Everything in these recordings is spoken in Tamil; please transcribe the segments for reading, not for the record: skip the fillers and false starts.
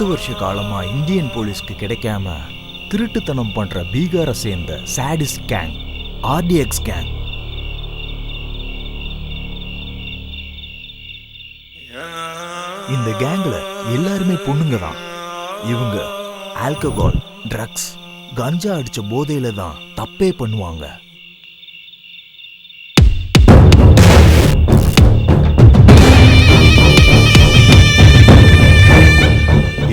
வருஷ காலமா இந்தியன் போலீஸ்க்கு கிடைக்காம திருட்டுத்தனம் பண்ற பீகாரை சேர்ந்த சாடிஸ்ட் கேங் ஆர்டிஎக்ஸ் கேங். இந்த கேங்ல எல்லாருமே பொண்ணுங்க தான். இவங்க ஆல்கஹால், ட்ரக்ஸ், கஞ்சா அடிச்ச போதையில தான் தப்பே பண்ணுவாங்க.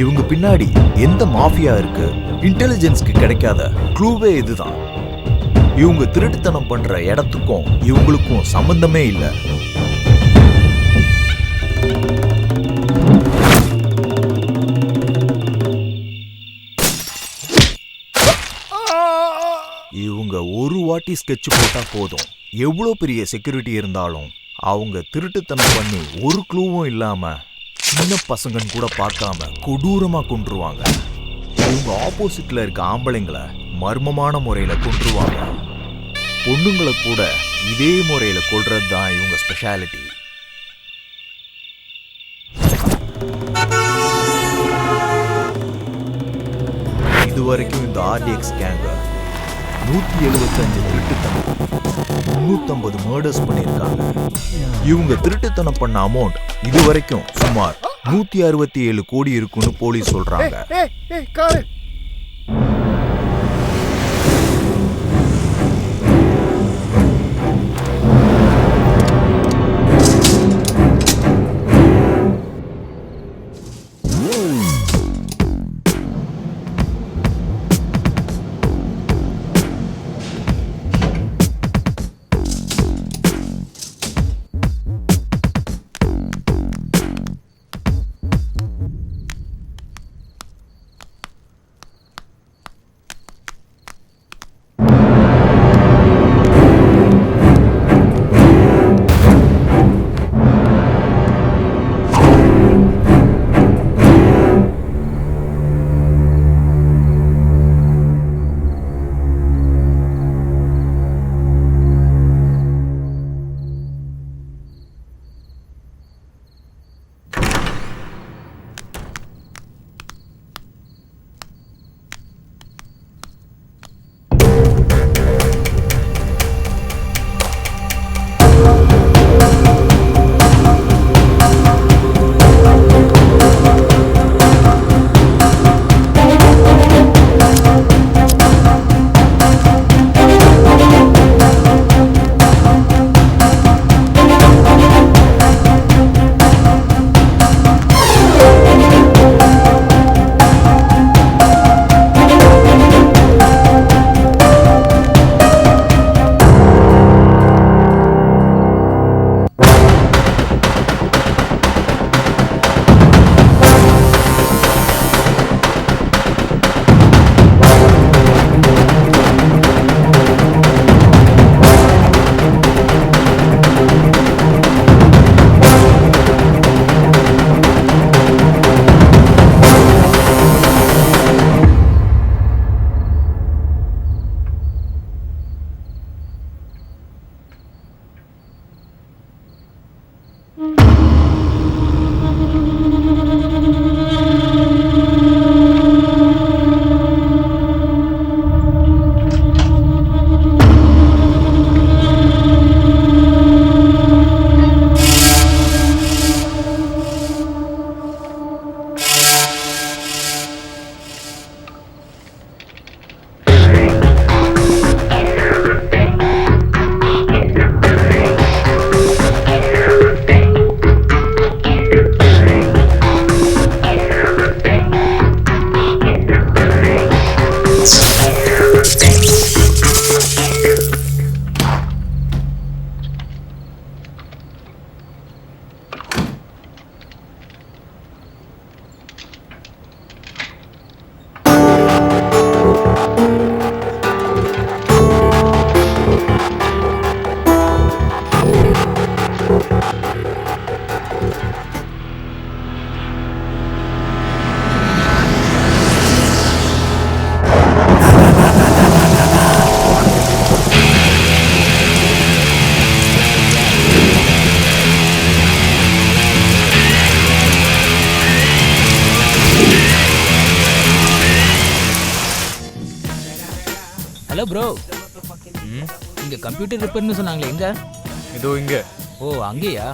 இவங்க பின்னாடி எந்த மாஃபியா இருக்கு, இன்டெலிஜென்ஸ்க்கு கிடைக்காத க்ளூவே இதுதான். இவங்க திருட்டுத்தனம் பண்ற இடத்துக்கும் இவங்களுக்கும் சம்பந்தமே இல்லை. இவங்க ஒரு வாட்டி ஸ்கெட்ச் போட்டா போதும், எவ்வளோ பெரிய செக்யூரிட்டி இருந்தாலும் அவங்க திருட்டுத்தனம் பண்ணி ஒரு க்ளூவும் இல்லாம சின்ன பசங்கன்னு கூட பார்க்காம கொடூரமா கொன்றுவாங்க. இவங்க ஆப்போசிட்ல இருக்க ஆம்பளைங்களை மர்மமான முறையில கொன்றுவாங்க. பொண்ணுங்களை கூட இதே முறையில கொல்றது தான் இவங்க ஸ்பெஷாலிட்டி. இதுவரைக்கும் இந்த ஆர்டிஎக்ஸ் கேங்க 175 திருட்டுத்தனம், 350 மர்டர்ஸ் பண்ணியிருக்காங்க. இவங்க திருட்டுத்தனம் பண்ண அமௌண்ட் இதுவரைக்கும் சுமார் 167 கோடி இருக்குன்னு போலீஸ் சொல்றாங்க. ப்ரோ, இங்க கம்ப்யூட்டர் ரிப்பேர்னு சொன்னாங்களே, எங்க? இதோ இங்க. ஓ, அங்கேயா?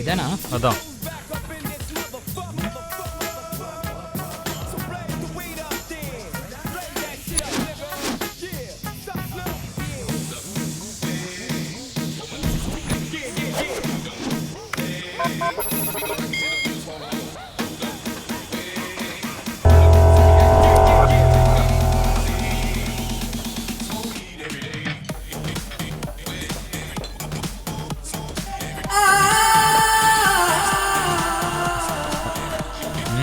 இதானா? அதான்.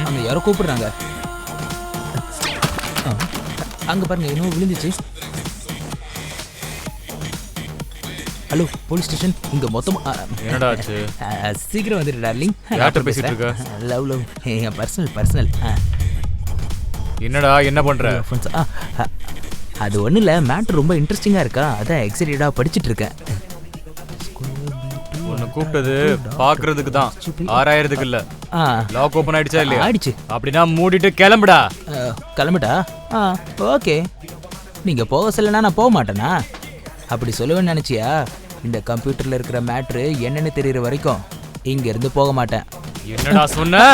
அங்க யாரோ கூப்பிடுறாங்க. அங்க பாருங்க, இன்னும் விழுந்துச்சு. Hello, police station. இங்க மொத்தம் என்னடா ஆச்சு? சீக்கிரம் வந்துடு டார்லிங். யார்கிட்ட பேசிட்டு இருக்க? Love personal. என்னடா என்ன பண்ற? அது ஒன்றும் இல்லை, மேட்ரு ரொம்ப இன்ட்ரெஸ்டிங்காக இருக்கா, அதான் எக்ஸைட்டடாக படிச்சுட்டு இருக்கேன். உன்னை கூப்பிட்டது பாக்குறதுக்கு தான், ஆராயறதுக்கு இல்ல. லாக் ஓபன் ஆயிடுச்சா இல்லையா? ஆயிடுச்சு. அப்படின்னா மூடிட்டு கிளம்புடா. கிளம்புடா? ஓகே. நீங்கள் போக சொல்லனா நான் போக மாட்டேனா? அப்படி சொல்லுவேன்னு நினச்சியா? இந்த கம்ப்யூட்டரில் இருக்கிற மேட்ரு என்னன்னு தெரியுற வரைக்கும் இங்கேருந்து போக மாட்டேன். என்னடா சொன்ன?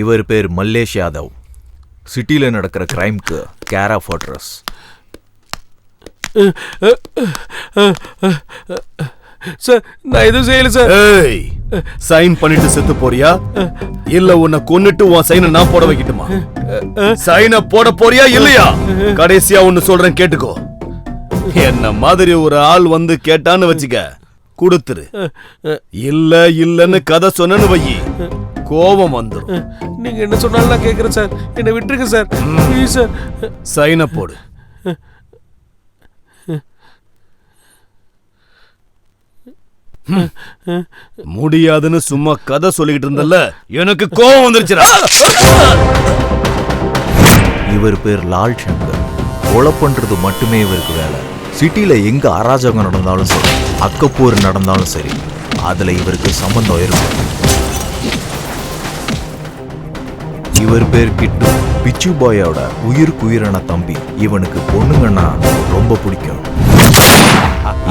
இவர் பேர் மல்லேஷ் யாதவ். சிட்டில நடக்கிற கிரைம்க்கு கேர் ஆஃப் அட்ரஸ். சார் நான் எதுவும் செய்யல சார். ஏய், சைன் பண்ணிட்டு செத்து போறியா இல்ல உன்னை கொன்னுட்டு உன் சைனை நான் போட வைக்கட்டுமா? சைனை போட போறியா இல்லையா? கடைசியா ஒன்னு சொல்றேன் கேட்டுக்கோ. என்ன மாதிரி ஒரு ஆள் வந்து கேட்டான்னு வச்சுக்க, கொடுத்துரு. இல்ல இல்லன்னு கதை சொன்னு வை, கோபம் வந்துடும். நீங்க என்ன சொன்னாலும் நான் கேட்கறேன் சார். என்னை விட்டுருங்க சார், ப்ளீஸ் சார். சைனை போடு. முடியாதுன்னு சும்மா கதை சொல்லிக்கிட்டு இருந்தல்ல, எனக்கு கோபம் வந்துருச்சுடா. இவர் பேர் லால் சங்கர். கொலை பண்றது மட்டுமே இவருக்கு வேலை. சிட்டில எங்க அராஜகம் நடந்தாலும் சரி, அக்கப்போர் நடந்தாலும் சரி, அதுல இவருக்கு சம்பந்தம் இருக்கும். இவர் பேர் கிட்டு. பிச்சு பாயோட உயிருக்குயிரான தம்பி. இவனுக்கு பொண்ணுங்கன்னா ரொம்ப பிடிக்கும்.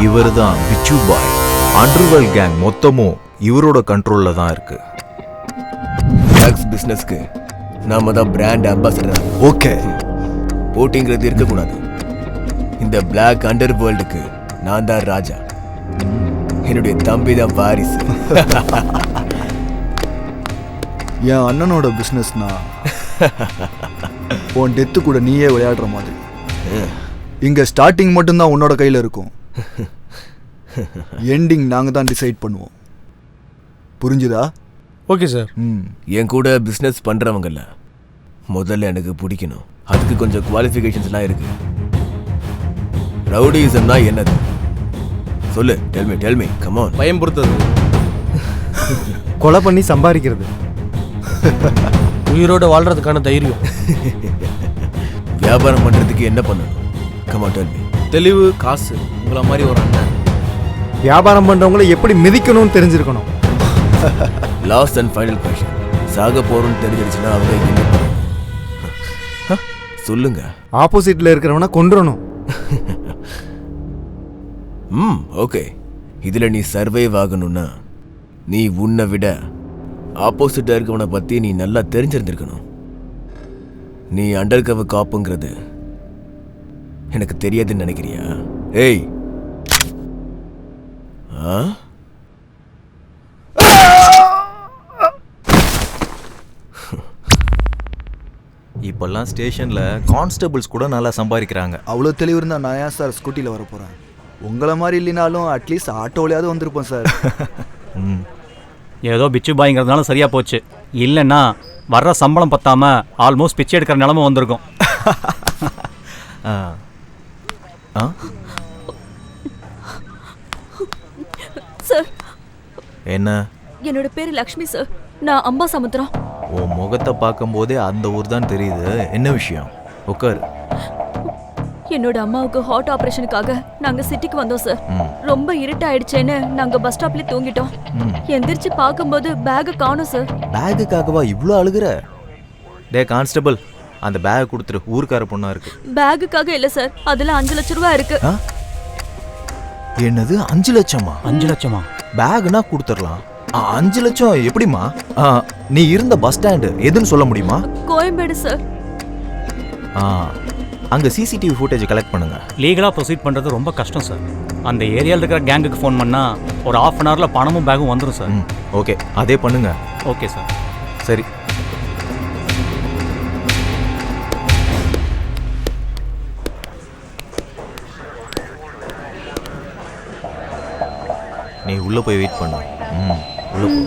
இவர் தான் பிச்சு பாய். அண்டர்வேர்ல்ட் கேங் மொத்தமும் இவரோட கண்ட்ரோல்ல தான் இருக்கு. ட்ரக்ஸ் பிசினஸ்க்கு நாம தான் பிராண்ட் அம்பாசடர். ஓகே, போட்டிங்கிறது இருக்கக்கூடாது. இந்த பிளாக் அண்டர் வேர்ல்டுக்கு நான் தான் ராஜா. என்னுடைய தம்பி தான் வாரிசு. என் அண்ணனோட பிஸ்னஸ்னா உன் டெத்து கூட நீயே விளையாடுற மாதிரி. இங்க ஸ்டார்டிங் மட்டும்தான் உன்னோட கையில் இருக்கும், எண்டிங் நாங்கள் தான் டிசைட் பண்ணுவோம். புரிஞ்சுதா? Okay sir. என் கூட பிசினஸ் பண்றவங்கல்ல முதல்ல எனக்கு பிடிக்கணும். அதுக்கு கொஞ்சம் குவாலிஃபிகேஷன்ஸ்லாம் இருக்கு. ரவுடிசம்னா என்னது சொல்லு. Tell me come on. பயம் பொறுத்தது. கொலை பண்ணி சம்பாதிக்கிறது. உயிரோட வாழ்றதுக்கான தைரியம். வியாபாரம் பண்றதுக்கு என்ன பண்ணணும்? Come on tell me. தெளிவு, காசு. உங்களை மாதிரி ஒரு அண்ணன். வியாபாரம் பண்றவங்களை எப்படி மிதிக்கணும்னு தெரிஞ்சிருக்கணும். Last and final question. சாக போறோம்னு தெரிஞ்சிருச்சுன்னா அவங்க என்ன பண்ணணும்? சொல்லுங்க. ஆப்போசிட்ல இருக்கிறவனை கொன்றணும். ஓகே. இதுல நீ சர்வைவ் ஆகணும்னா நீ உன்னை விட ஆப்போசிட்டா இருக்கவனை பத்தி நீ நல்லா தெரிஞ்சிருந்திருக்கணும். நீ அண்டர் கவர் காப்புங்கிறது எனக்கு தெரியாதுன்னு நினைக்கிறியா? ஏய், இப்பெல்லாம் ஸ்டேஷன்ல கான்ஸ்டபிள்ஸ் கூட நல்லா சம்பாதிக்கிறாங்க. அவ்வளோ தெளிவு இருந்தால் நான் ஏன் சார் ஸ்கூட்டியில் வர போகிறேன்? உங்களை மாதிரி இல்லைனாலும் அட்லீஸ்ட் ஆட்டோவிலையாவது வந்திருப்போம் சார். ஏதோ பிச்சு பாய்ங்கிறதுனால சரியா போச்சு. இல்லைன்னா வர்ற சம்பளம் பத்தாம ஆல்மோஸ்ட் பிச்சை எடுக்கிற நிலமை வந்திருக்கும். சார், என்ன? என்னோட பேரு லக்ஷ்மி சார். நான் அம்பா சமுத்திரம். உன் முகத்தை பார்க்கும் போதே அந்த ஊர் தான் தெரியுது. என்ன விஷயம்? உட்காரு. என்னோட அம்மாவுக்கு ஹார்ட் ஆபரேஷனுக்காக நாங்க சிட்டிக்கு வந்தோம் சார். ரொம்ப இருட்டாயிடுச்சேன்னு நாங்க பஸ் ஸ்டாப்ல தூங்கிட்டோம். எந்திரிச்சு பார்க்கும்போது பேக் காணோம் சார். பேகுக்காகவா இவ்வளோ அழுகுற? டே கான்ஸ்டபிள், அந்த பேக் கொடுத்துரு. ஊருக்கார பொண்ணா இருக்கு. பேகுக்காக இல்ல சார், அதுல 5 லட்சம் ரூபாய் இருக்கு. என்னது 5 லட்சமா? 5 லட்சமா? பேக்னா கொடுத்துடலாம். 5 லட்சம் எப்படிமா? நீ இருந்த பஸ் ஸ்டாண்டு எதுன்னு சொல்ல முடியுமா? கோயம்பேடு சார். அங்க சிசிடிவி ஃபுட்டேஜ் கலெக்ட் பண்ணுங்க. லீகலா ப்ரொசீட் பண்றது ரொம்ப கஷ்டம் சார். அந்த ஏரியாவில் இருக்கிற கேங்குக்கு ஃபோன் பண்ணா ஒரு 1/2 அன் ஹவர்ல பணமும் பேகும் வந்துடும் சார். ஓகே, அதே பண்ணுங்க. Okay sir. சரி. நீ உள்ள போய் வெயிட் பண்ணு. உள்ள போ.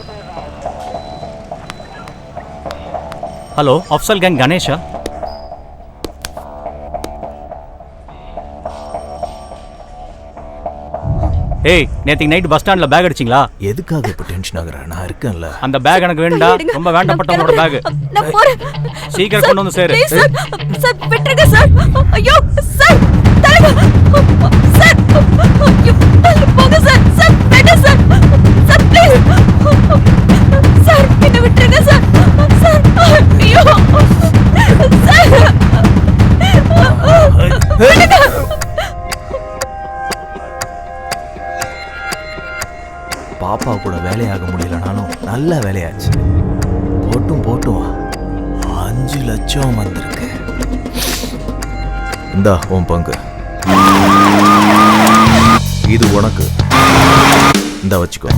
Hello, Afzal gang Ganesha? ஏய், நேத்திக்கு நைட் பஸ் ஸ்டாண்ட்ல பேக் அடிச்சிங்களா? எதுக்காக இப்ப டென்ஷன் ஆகுற? நான் இருக்கேன்ல. அந்த பேக் எனக்கு வேண்டாம். ரொம்ப வேண்டப்பட்டவங்களோட பேக். நான் போறேன். சீக்கிரம் கொண்டு வந்து சேரு. சார், சார் விட்டுருங்க சார். ஐயோ சார், தலைவா சார். ஐயோ, போங்க சார். சார் வேண்டாம் சார். சார் ப்ளீஸ் சார், என்ன விட்டுருங்க சார். சார் ஐயோ சார். விடுங்க. பாப்பா கூட வேலையாக முடியலனாலும் நல்ல வேலையாச்சு. போட்டும் 5 லட்சம் வந்திருக்கு. இந்தா உன் பங்கு. இது உனக்கு. இந்தா வச்சுக்கோ.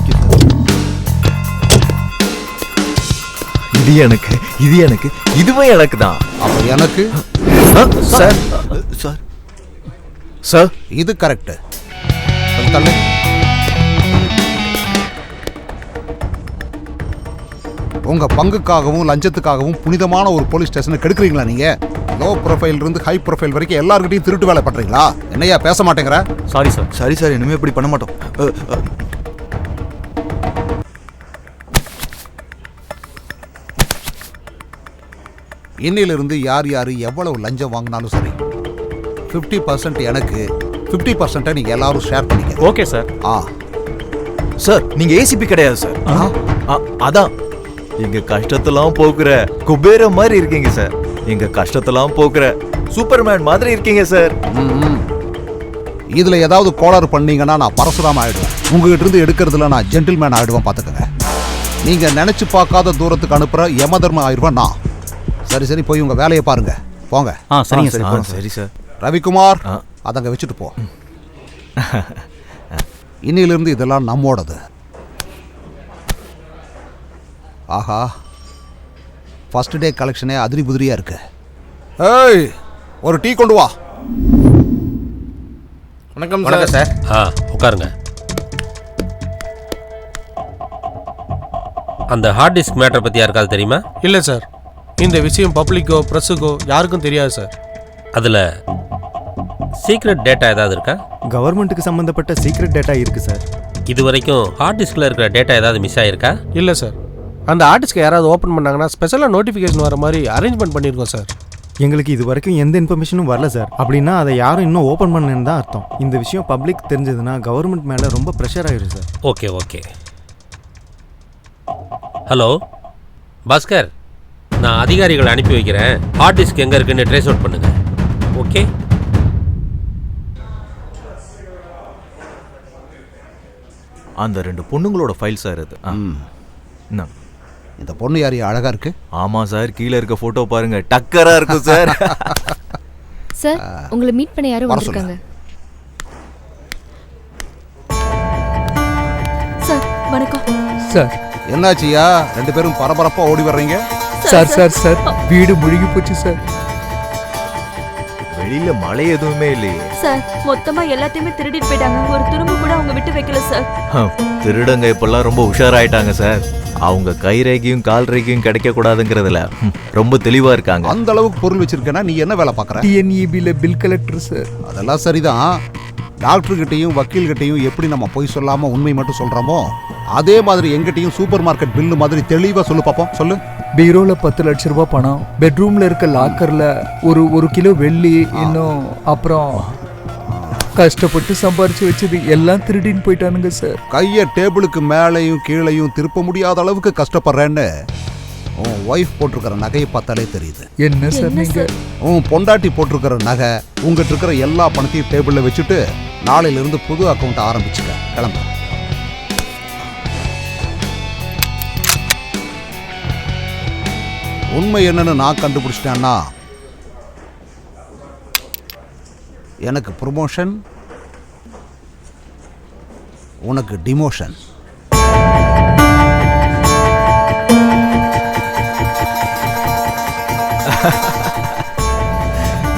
இது எனக்கு, இது எனக்கு, இதுவே எனக்கு தான். அப்ப எனக்கு சார் சார் சார் இது கரெக்ட். தள்ளு. உங்க பங்குக்காகவும் லஞ்சத்துக்காகவும் புனிதமான ஒரு போலீஸ் ஸ்டேஷனை கெடுக்குறீங்களா நீங்க? லோ ப்ரொஃபைல் இருந்து ஹை ப்ரொஃபைல் வரைக்கும் எல்லார்கிட்டையும் திருட்டு வேலை பண்றீங்களா? என்னையா பேச மாட்டேங்கிற? Sorry sir. சரி சார், இனிமே இப்படி பண்ண மாட்டோம். இன்னிலிருந்து யார் யார் எவ்வளவு லஞ்சம் வாங்கினாலும் சரி 50% எனக்கு, 50% நீங்க எல்லாரும் ஷேர் பண்ணிக்க. Okay sir. சார் நீங்க ஏசிபி கிடையாது சார். அதான் எங்க கஷ்டத்தெல்லாம் போக்குற குபேர மாதிரி இருக்கீங்க சார். எங்க கஷ்டத்தெல்லாம் போக்குற சூப்பர்மேன் மாதிரி இருக்கீங்க சார். இதுல ஏதாவது கோளாறு பண்ணீங்கன்னா நான் பரசுராம ஆயிடுவேன். உங்ககிட்ட இருந்து எடுக்கிறதுல நான் ஜென்டில்மேன் ஆயிடுவேன், பாத்துக்கங்க. நீங்க நினைச்சு பார்க்காத தூரத்துக்கு அனுப்புற யம தர்மம் ஆயிடுவேன் நான். சரி சரி, போய் உங்க வேலையை பாருங்க, போங்க. சரிங்க சார். சரி சார். ரவிக்குமார், அதங்க வச்சுட்டு போ. இன்னிலிருந்து இதெல்லாம் நம்மோடது. ஆஹா, ஃபர்ஸ்ட் டே கலெக்ஷனே அதிரி புதிரியா இருக்கு. ஏய், ஒரு டீ கொண்டு வா. வணக்கம் சார். உட்காருங்க. அந்த ஹார்ட் டிஸ்க் மேட்டர் பற்றி யாருக்காவது தெரியுமா? இல்லை சார், இந்த விஷயம் பப்ளிக்கோ ப்ரெஸ்ஸுக்கோ யாருக்கும் தெரியாது சார். அதில் சீக்ரெட் டேட்டா ஏதாவது இருக்கா? கவர்மெண்ட்டுக்கு சம்மந்தப்பட்ட சீக்ரெட் டேட்டா இருக்குது சார். இது வரைக்கும் ஹார்ட் டிஸ்கில் இருக்கிற டேட்டா ஏதாவது மிஸ் ஆகிருக்கா? இல்லை சார், அந்த ஆர்டிஸ்ட்க்கு யாராவது ஓப்பன் பண்ணாங்கன்னா ஸ்பெஷலாக நோட்டிஃபிகேஷன் வர மாதிரி அரேஞ்ச்மெண்ட் பண்ணியிருக்கோம் சார். எங்களுக்கு இது வரைக்கும் எந்த இன்ஃபர்மேஷனும் வரல சார். அப்படின்னா அதை யாரும் இன்னும் ஓப்பன் பண்ணலன்னு தான் அர்த்தம். இந்த விஷயம் பப்ளிக் தெரிஞ்சதுன்னா கவர்மெண்ட் மேலே ரொம்ப ப்ரெஷர் ஆகிடும் sir. Okay okay. Hello Bhaskar, நான் அதிகாரிகளை அனுப்பி வைக்கிறேன். ஹார்ட் டிஸ்க் எங்கே இருக்குன்னு ட்ரேஸ் அவுட் பண்ணுங்க. ஓகே. அந்த 2 பொண்ணுங்களோட ஃபைல் சார் இது. இந்த பொண்ணு யாரையும் அழகா இருக்கு? ஆமா சார், கீழே இருக்க போட்டோ பாருங்க, டக்கரா இருக்கு சார். சார், உங்களை மீட் பண்ண யாரும் வந்திருக்காங்க. சார் வணக்கம். சார் என்னாச்சியா, 2 பேரும் பரபரப்பா ஓடி வர்றீங்க? சார் சார் சார், வீடு முழுகி போச்சு சார். வெளியில மழை எதுவுமே இல்லையே சார். மொத்தமா எல்லாத்தையுமே திருடிட்டு போயிட்டாங்க. ஒரு துரும்பு கூட அவங்க விட்டு வைக்கல சார். திருடங்க இப்பெல்லாம் ரொம்ப உஷாராயிட்டாங்க சார். அவங்க கை ரேகையும் கால் ரேகையும் கிடைக்க கூடாதுங்கிறதுல ரொம்ப தெளிவா இருக்காங்க. அந்த அளவுக்கு பொருள் வச்சிருக்கேன்னா நீ என்ன வேலை பார்க்கற? டிஎன்இபில பில் கலெக்டர் சார். அதெல்லாம் சரிதான். டாக்டர் கிட்டையும் வக்கீல் கிட்டையும் எப்படி நம்ம பொய் சொல்லாம உண்மை மட்டும் சொல்றோமோ அதே மாதிரி எங்கிட்டையும் சூப்பர் மார்க்கெட் பில்லு மாதிரி தெளிவா சொல்லு பாப்போம். சொல்லு. பீரோல 10 லட்சம் ரூபாய் பணம், பெட்ரூம்ல இருக்க லாக்கர்ல ஒரு கிலோ வெள்ளி, இன்னும் அப்புறம் கஷ்டப்பட்டு சம்பாரிச்சு வச்சது எல்லாம் திருடின்னு போயிட்டானுங்க சார். கையை டேபிளுக்கு மேலையும் கீழையும் திருப்ப முடியாத அளவுக்கு கஷ்டப்படுறேன்னு உன் ஒய்ஃப் போட்டிருக்கிற நகையை பார்த்தாலே தெரியுது. என்ன சார் நீங்க? உன் பொண்டாட்டி போட்டிருக்கிற நகை, உங்ககிட்ட இருக்கிற எல்லா பணத்தையும் டேபிள்ல வச்சுட்டு நாளையில இருந்து புது அக்கௌண்ட் ஆரம்பிச்சுக்க. கிளம்பு. உண்மை என்னன்னு நான் கண்டுபிடிச்சிட்டேன்னா எனக்கு ப்ரொமோஷன், உனக்கு டிமோஷன்.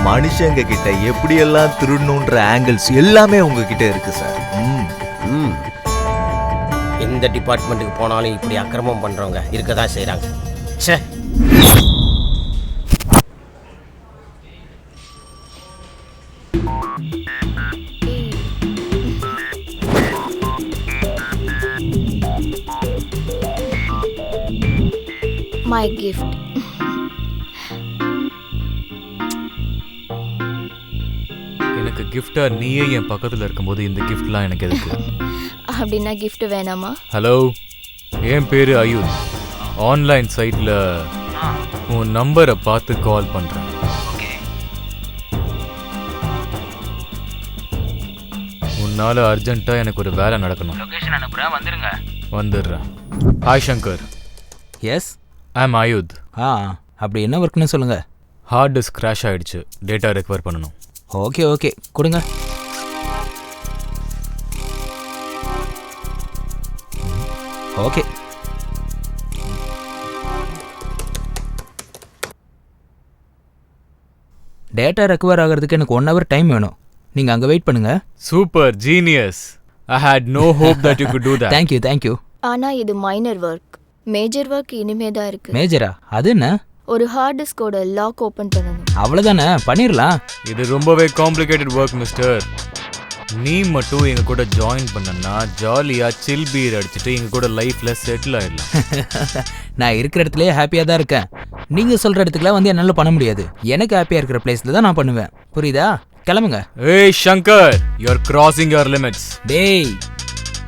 மனுஷங்க கிட்ட எப்படியெல்லாம் திருடணுன்ற ஆங்கிள்ஸ் எல்லாமே உங்ககிட்ட இருக்கு சார். எந்த டிபார்ட்மெண்ட்டுக்கு போனாலும் இப்படி அக்கிரமம் பண்றவங்க இருக்கதான் செய்றாங்க. ச்சே. My gift. எனக்கு கிஃப்டா நீயே என் பக்கத்துல இருக்கும்போது இந்த கிஃப்ட்லாம் எனக்கு எதுக்கு? அப்படின்னா gift வேணாமா? ஹலோ, என் பேரு அயூத். ஆன்லைன் சைட்ல உன் நம்பரை பார்த்து கால் பண்றேன். உன்னால அர்ஜென்ட்டா எனக்கு ஒரு வேலை நடக்கணும். லொகேஷன் அனுப்புறேன், வந்துருங்க. வந்துடுறேன். ஹாய் சங்கர். எஸ், ஐ அம் அயூத். அப்படி என்ன ஒர்க்னு சொல்லுங்க. ஹார்ட் டிஸ்க் கிராஷ் ஆயிடுச்சு, டேட்டா ரெக்கவர் பண்ணணும். ஓகே ஓகே கொடுங்க. ஓகே. டேட்டா ரெக்கவர் ஆகிறதுக்கு எனக்கு 1 hour டைம் வேணும். நீங்கள் அங்கே வெயிட் பண்ணுங்க. Super genius. I had no hope that you could do that. Thank you. ஆனா இது மைனர் ஒர்க். மேஜர் ஒர்க் இனிமே தான் இருக்கு. மேஜரா? அது என்ன? ஒரு ஹார்ட் டிஸ்கோட லாக் ஓபன் பண்ணணும். அவ்வளோதானே, பண்ணிடலாம். இது ரொம்பவே காம்ப்ளிகேட்டட் ஒர்க் மிஸ்டர். நீ மட்டும் எங்க கூட ஜாயின் பண்ணனா ஜாலியா சில் பீர் அடிச்சுட்டு எங்க கூட லைஃப்ல செட்டில் ஆயிடலாம். நான் இருக்கிற இடத்துலயே ஹாப்பியாக தான் இருக்கேன். நீங்கள் சொல்கிற இடத்துக்குலாம் வந்து என்னால் பண்ண முடியாது. எனக்கு ஹாப்பியாக இருக்கிற பிளேஸில் தான் நான் பண்ணுவேன். புரியுதா? கிளம்புங்க. ஏய் Shankar, you are crossing your limits. டேய்,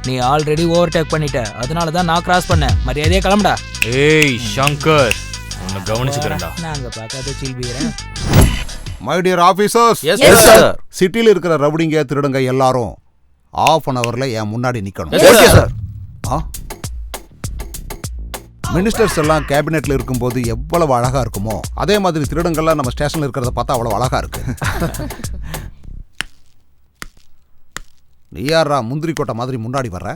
நீ ஆல்ரெடி ஓவர்டேக் பண்ணிட்ட, அதனால தான் நான் கிராஸ் பண்ணேன். மரியாதையே கிளம்புடா. ஏய் சங்கர், உன்னை கவனிச்சுக்கிறேன்டா. நாங்க பார்க்காத சில்பீரன். மை டியர் ஆபீசர்ஸ், சிட்டியில் இருக்கிற ரவுடிங்க திருடுங்க எல்லாரும் ½ an hourல என் முன்னாடி நிக்கணும். மினிஸ்டர்ஸ் எல்லாம் கேபினெட்ல இருக்கும்போது எவ்வளவு அழகா இருக்குமோ அதே மாதிரி திருடங்கள்லாம் நம்ம ஸ்டேஷன்ல இருக்கிறத பார்த்தா அவ்வளவு அழகா இருக்கு. நீ யாரா முந்திரி கோட்டை மாதிரி முன்னாடி வர்ற?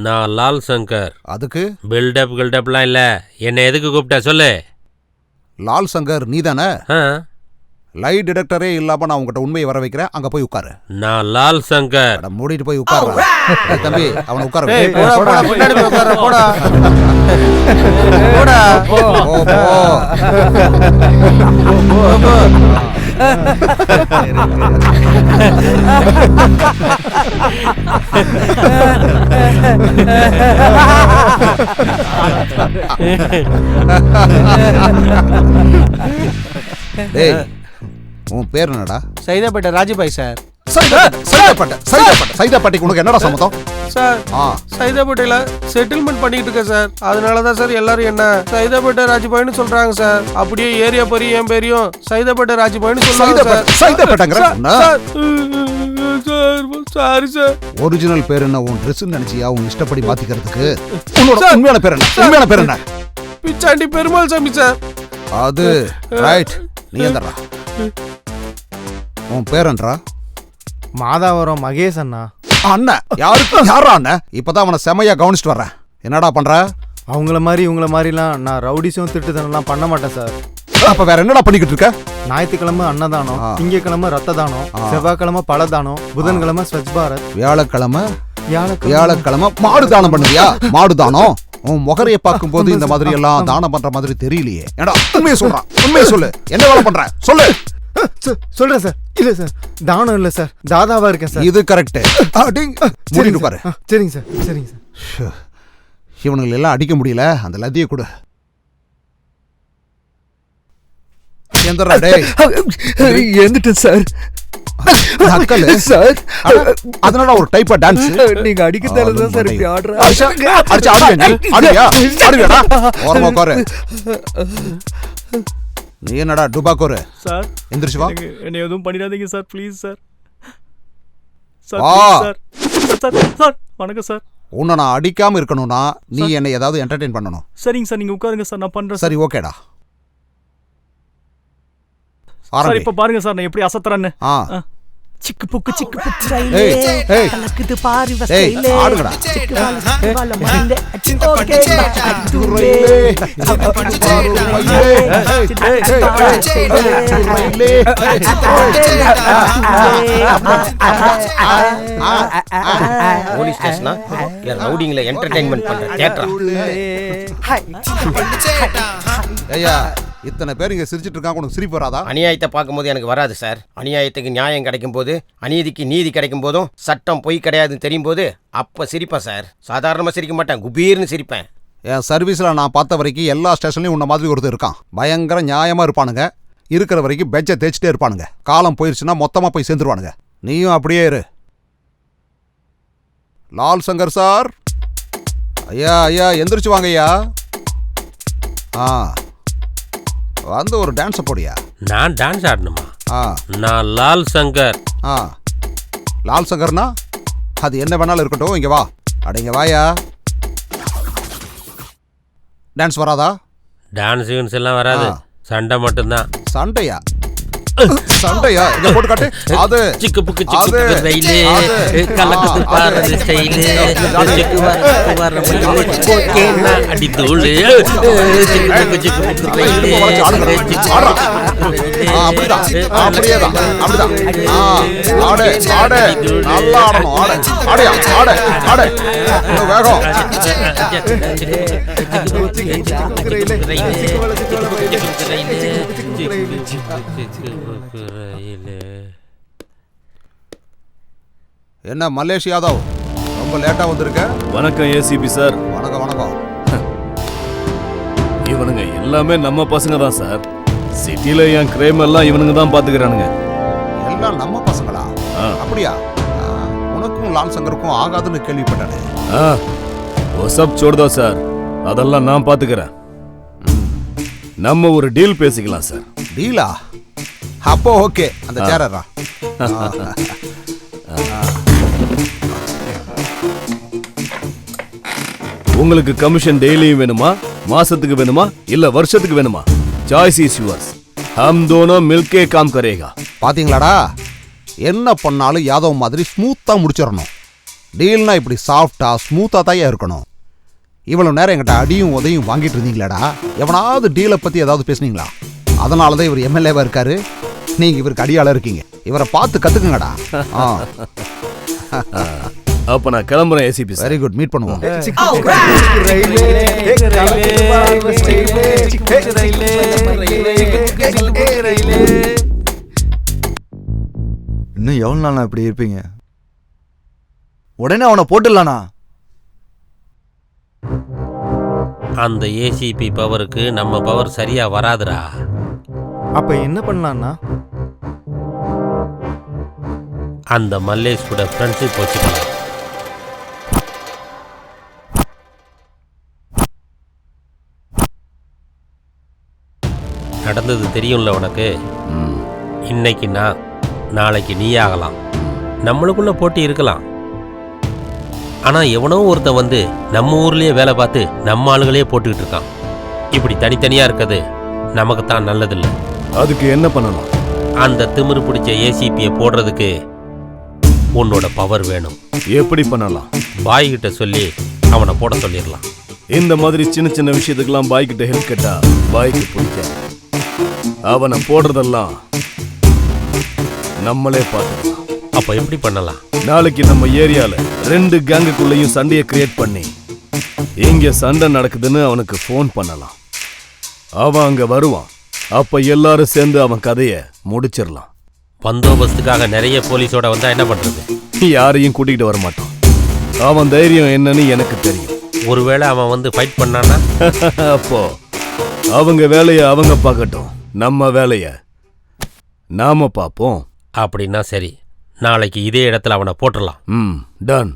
நான் லால் சங்கர். அதுக்கு பில்டப்லாம் இல்ல, என்ன எதுக்கு கூப்பிட்ட சொல்லு. லால் சங்கர் நீ தானே? லை டிடெக்டரே இல்லாம நான் உங்ககிட்ட உண்மையை வர வைக்கிறேன். அங்க போய் உட்காரு. நான் லால் சங்கர். மூடிட்டு போய் உட்காரு. தம்பி அவனை உட்கார உன் பேர் என்னடா? சைதாப்பேட்டை ராஜபாய் சார். சைதாப்பேட்டைக்கு உனக்கு என்னடா சம்மதம்? சார் சைதாப்பேட்டையில செட்டில்மெண்ட் பண்ணிட்டு இருக்கேன் சார். அதனாலதான் சார் எல்லாரும் என்ன சைதாப்பேட்டை ராஜபாய்னு சொல்றாங்க சார். அப்படியே ஏரியா பெரிய என் பேரையும் சைதாப்பேட்டை ராஜபாய்னு சொல்றாங்க சார். Sorry sir. ஒரிஜினல் பேர் என்ன? உன் ட்ரெஸ் நினைச்சியா உன் இஷ்டப்படி மாத்திக்கிறதுக்கு? உண்மையான பேர் என்ன? உண்மையான பேர் என்ன? பிச்சாண்டி பெருமாள் சாமி சார். அது ரைட். நீ எந்தடா? உன் பேரன்றா? மாதாவரம் மகேஷ் அண்ணா. அண்ணன் யாரா அண்ணன்? இப்பதான் அவனை செமையா கவனிச்சுட்டு வர்றேன். என்னடா பண்ற? அவங்கள மாதிரி இவங்கள மாதிரிலாம் நான் ரவுடிஸும் திருட்டுத்தனம்லாம் பண்ண மாட்டேன் சார். அப்ப வேற என்னடா பண்ணிக்கிட்டு இருக்க? ஞாயிற்றுக்கிழமை அன்னதானம், திங்கக்கிழமை ரத்த தானம், செவ்வாய்க்கிழமை பழதானம், புதன்கிழமை ஸ்வச் பாரத், வியாழக்கிழமை மாடு தானம் பண்ணுவியா? மாடு தானம். உன் முகரையை பார்க்கும் போது இந்த மாதிரி எல்லாம் தானம் பண்ற மாதிரி தெரியலையே. ஏடா உண்மையை சொல்றான். உண்மையை சொல்லு. என்ன வேலை பண்ற சொல்லு. சொல்றேன் சார். இல்ல சார், தானம் இல்ல சார், தாதாவா இருக்கேன் சார். இது கரெக்ட். மூடிட்டு பாரு. சரிங்க சார், சரிங்க சார். இவனுங்களை எல்லாம் அடிக்க முடியல. அந்த லத்தியை கொடு. எந்தடா டேய்? எந்திட்டேன் சார். நக்கலு சார். அதனால ஒரு டைப்பா டான்ஸ் நீங்க அடிக்கிறதால தான் சார் இப்படி ஆடுறா. அடிச்சு ஆடுவியா? ஓரமா உட்காரு. நீ என்னடா டுபாக்கோரு? சார் எந்திரிச்சு வா. என்ன எதுவும் பண்ணிடாதீங்க sir, please sir. Sir sir வணக்கம் சார். உன்னை நான் அடிக்காம இருக்கணும்னா நீ என்னை ஏதாவது என்டர்டெயின் பண்ணணும். சரிங்க சார், நீங்க உட்காருங்க சார், நான் பண்றேன். சரி ஓகேடா. சார் இப்ப பாருங்க சார் நான் எப்படி அசத்துறேன்னு. சிக்கு புக்கு ஸ்டைலே கலக்குது பாரு ஸ்டைலே ஆடுங்கடா. ஓகே போலீஸ் ஸ்டேஷனா இல்ல ரவுடிங்ல என்டர்டெயின்மென்ட் பண்ற தியேட்டரா? ஐயா இத்தனை பேர் இங்க சிரிச்சிட்டு இருக்காங்க, உனக்கு சிரிப்பு வராதா? அநியாயத்தை பார்க்கும்போது எனக்கு வராது சார். அநியாயத்துக்கு நியாயம் கிடைக்கும் போது, அநீதிக்கு நீதி கிடைக்கும் போதும், சட்டம் பொய் கிடையாதுன்னு தெரியும் போது அப்ப சிரிப்பேன் சார். சாதாரணமா சிரிக்க மாட்டேன், குபீர்னு சிரிப்பேன். என் சர்வீஸ்ல நான் பார்த்த வரைக்கும் எல்லா ஸ்டேஷன்லயும் உன்ன மாதிரி ஒருத்தர் இருக்கான். பயங்கர நியாயமா இருப்பானுங்க. இருக்கிற வரைக்கும் பெஞ்சை தேய்ச்சிட்டே இருப்பானுங்க. காலம் போயிருச்சுன்னா மொத்தமா போய் சேர்ந்துருவானுங்க. நீயும் அப்படியே இரு. லால் சங்கர் சார். ஐயா எந்திரிச்சு வாங்க ஐயா. வந்து ஒரு டான்ஸ் போடியா. நான் டான்ஸ் ஆடணுமா? நான் லால் சங்கர். லால் சங்கர்னா அது என்ன வேணாலும் இருக்கட்டும். இங்க வா. அடங்க வாயா. டான்ஸ் வராதா? டான்ஸ் எல்லாம் வராது. சண்டை மட்டும்தான். சண்டையா? சண்டையா? இத போட்டு காட்டு. அது சிக்கு புக்கு சிக்கு ரயிலே கலக்குது பாரு ஸ்டைலே சிக்கு வர ஓகேனா அடி தூளு சிக்கு புக்கு சிக்கு ரயிலே அப்படிதான் அப்படியேதான் அப்படிதான். ஆடு ஆடு நல்லா ஆடணும். ஆடு ஆடியா ஆடு ஆடு வேகம். என்ன மல்லேஷ் யாதவ், ரொம்ப லேட்டா வந்திருக்க? வணக்கம் ஏசிபி சார். வணக்கம் வணக்கம். இவனுங்க எல்லாமே நம்ம பசங்க தான் சார். சிட்டில என் கிரைம் எல்லாம் இவனுங்க தான் பாத்துக்கிறானுங்க. எல்லாம் நம்ம பசங்களா? அப்படியா? உனக்கும் லால் சங்கருக்கும் ஆகாதுன்னு கேள்விப்பட்டேன். ஒசப் சோடுதோ சார், அதெல்லாம் நான் பாத்துக்கிறேன். நம்ம ஒரு டீல் பேசிக்கலாம் சார். டீலா? அப்போ ஓகே. அந்த சேரரா உங்களுக்கு கமிஷன் டெய்லியும் வேணுமா, மாசத்துக்கு வேணுமா, இல்ல வருஷத்துக்கு வேணுமா? Choice is yours. हम दोनों मिलके काम करेगा. பாத்தீங்களாடா, என்ன பண்ணாலும் யாதவ் மாதிரி ஸ்மூத்தா முடிச்சிடணும். டீல்னா இப்படி சாஃப்டா ஸ்மூத்தா தான் இருக்கணும். இவ்வளவு நேரம் என்கிட்ட அடியும் உதையும் வாங்கிட்டு இருந்தீங்களாடா? எவனாவது டீலை பத்தி ஏதாவது பேசுனீங்களா? அதனாலதான் இவர் எம்எல்ஏவா இருக்காரு. நீங்க இவருக்கு அடியாள இருக்கீங்க. இவரை பார்த்து கத்துக்குங்கடா. அப்ப நான் கிளம்புறேன் ஏசிபி. வெரி குட், மீட் பண்ணுவோம். இன்னும் எவ்வளவு நாள் இப்படி இருப்பீங்க? உடனே அவனை போட்டுடலானா? அந்த ஏசிபி பவருக்கு நம்ம பவர் சரியா வராதுடா. அப்ப என்ன பண்ணலாம்னா, அந்த மல்லேஷ் கூட ஃப்ரெண்ட்ஷிப் வச்சுக்கலாம். நடந்தது தெரியும்ல உனக்கு. இன்னைக்கு நான், நாளைக்கு நீ ஆகலாம். நம்மளுக்குள்ள போட்டி இருக்கலாம். ஆனா எவனோ ஒருத்தன் வந்து நம்ம ஊர்லயே வேலை பார்த்து நம்ம ஆளுகளே போட்டுக்கிட்டு இருக்கான். இப்படி தனித்தனியா இருக்கிறது நமக்கு தான் நல்லதில்லை. அதுக்கு என்ன பண்ணலாம்? அந்த திமிரு பிடிச்ச ஏசிபியை போடுறதுக்கு உன்னோட பவர் வேணும். எப்படி பண்ணலாம்? பாய் கிட்ட சொல்லி அவனை போட சொல்லிடலாம். இந்த மாதிரி சின்ன சின்ன விஷயத்துக்கெல்லாம் பாய் கிட்ட ஹெல்ப் கேட்டா பாய்க்கு பிடிக்காது. அவனை போடுறதெல்லாம் நம்மளே பார்த்துக்கலாம். அப்ப எப்படி பண்ணலாம்? நாளைக்கு நம்ம ஏரியால 2 கேங்குக்குள்ளேயும் சண்டையை கிரியேட் பண்ணி இங்க சண்டை நடக்குதுன்னு அவனுக்கு ஃபோன் பண்ணலாம். அவன் அங்க வருவான். அப்ப எல்லாரும் சேர்ந்து அவன் கதையை முடிச்சிடலாம். பந்தோபஸ்துக்காக நிறைய போலீஸோட வந்தா என்ன பண்றது? யாரையும் கூட்டிகிட்டு வர மாட்டான். அவன் தைரியம் என்னன்னு எனக்கு தெரியும். ஒருவேளை அவன் வந்து ஃபைட் பண்ணானா? அப்போ அவங்க வேலையை அவங்க பார்க்கட்டும், நம்ம வேலையை நாம பார்ப்போம். அப்படின்னா சரி, நாளைக்கு இதே இடத்துல அவனை போட்டுடலாம். டன்.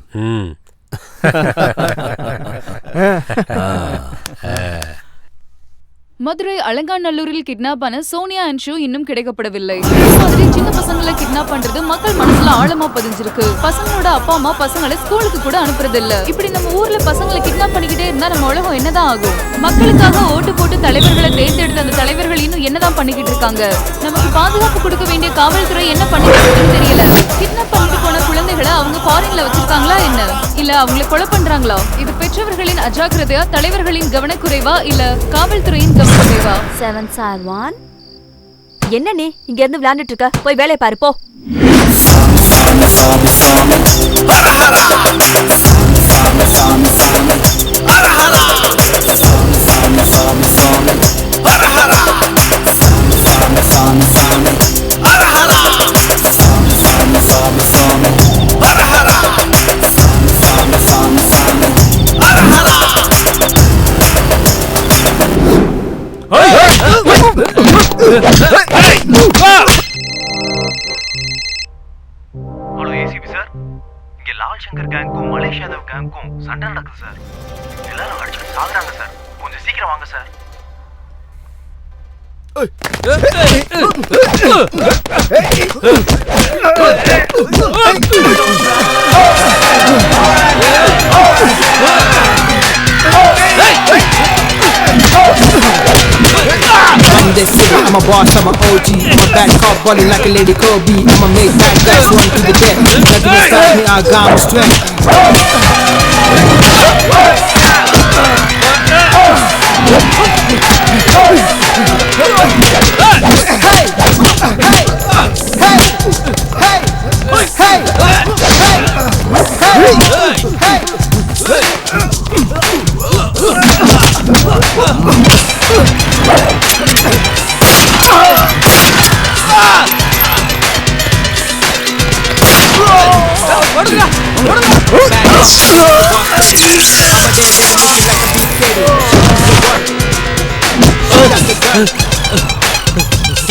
மதுரை அலங்காநல்லூரில் கிட்னாப் ஆன சோனியா அண்ட் ஷூ இன்னும் கிடைக்கப்படவில்லை. மாதிரி சின்ன பசங்களை கிட்னாப் பண்றது மக்கள் மனசுல ஆழமா பதிஞ்சிருக்கு. பசங்களோட அப்பா அம்மா பசங்களை ஸ்கூலுக்கு கூட அனுப்புறது இல்ல. இப்படி நம்ம ஊர்ல பசங்களை கிட்னாப் பண்ணிக்கிட்டே இருந்தா நம்ம உலகம் என்னதான் ஆகும்? மக்களுக்காக ஓட்டு போட்டு தலைவர்களை தேர்ந்தெடுத்த அந்த தலைவர்கள் இன்னும் என்னதான் பண்ணிக்கிட்டு இருக்காங்க? நமக்கு பாதுகாப்பு கொடுக்க வேண்டிய காவல்துறை என்ன பண்ணிக்கிட்டு தெரியல. கிட்னாப் பண்ணிட்டு போன குழந்தைகளை அவங்க ஃபாரின்ல வச்சிருக்காங்களா என்ன? இல்ல அவங்களை கொலை பண்றாங்களா? இது பெற்றவர்களின் அஜாக்கிரதையா, தலைவர்களின் கவனக்குறைவா, இல்ல காவல்துறையின் கவனக்குறைவா? 761 என்ன நீ இங்க இருந்து விளையாண்டுட்டு இருக்க? போய் வேலையை பாரு போ. ஹலோ ஏசிபி சார், இங்க லால் சங்கர் கேங்க்கும் மலேஷ் யாதவ் கேங்க்கும் சண்டை நடக்குது சார். எல்லாரும் அடிச்சுட்டு சாகுறாங்க சார். கொஞ்சம் சீக்கிரம் வாங்க சார். இந்த I'm a boss, I'm a OG. My back caught balling like a lady Kobe. I'ma make bad guys run to the death. Nothing can stop me, I got my strength.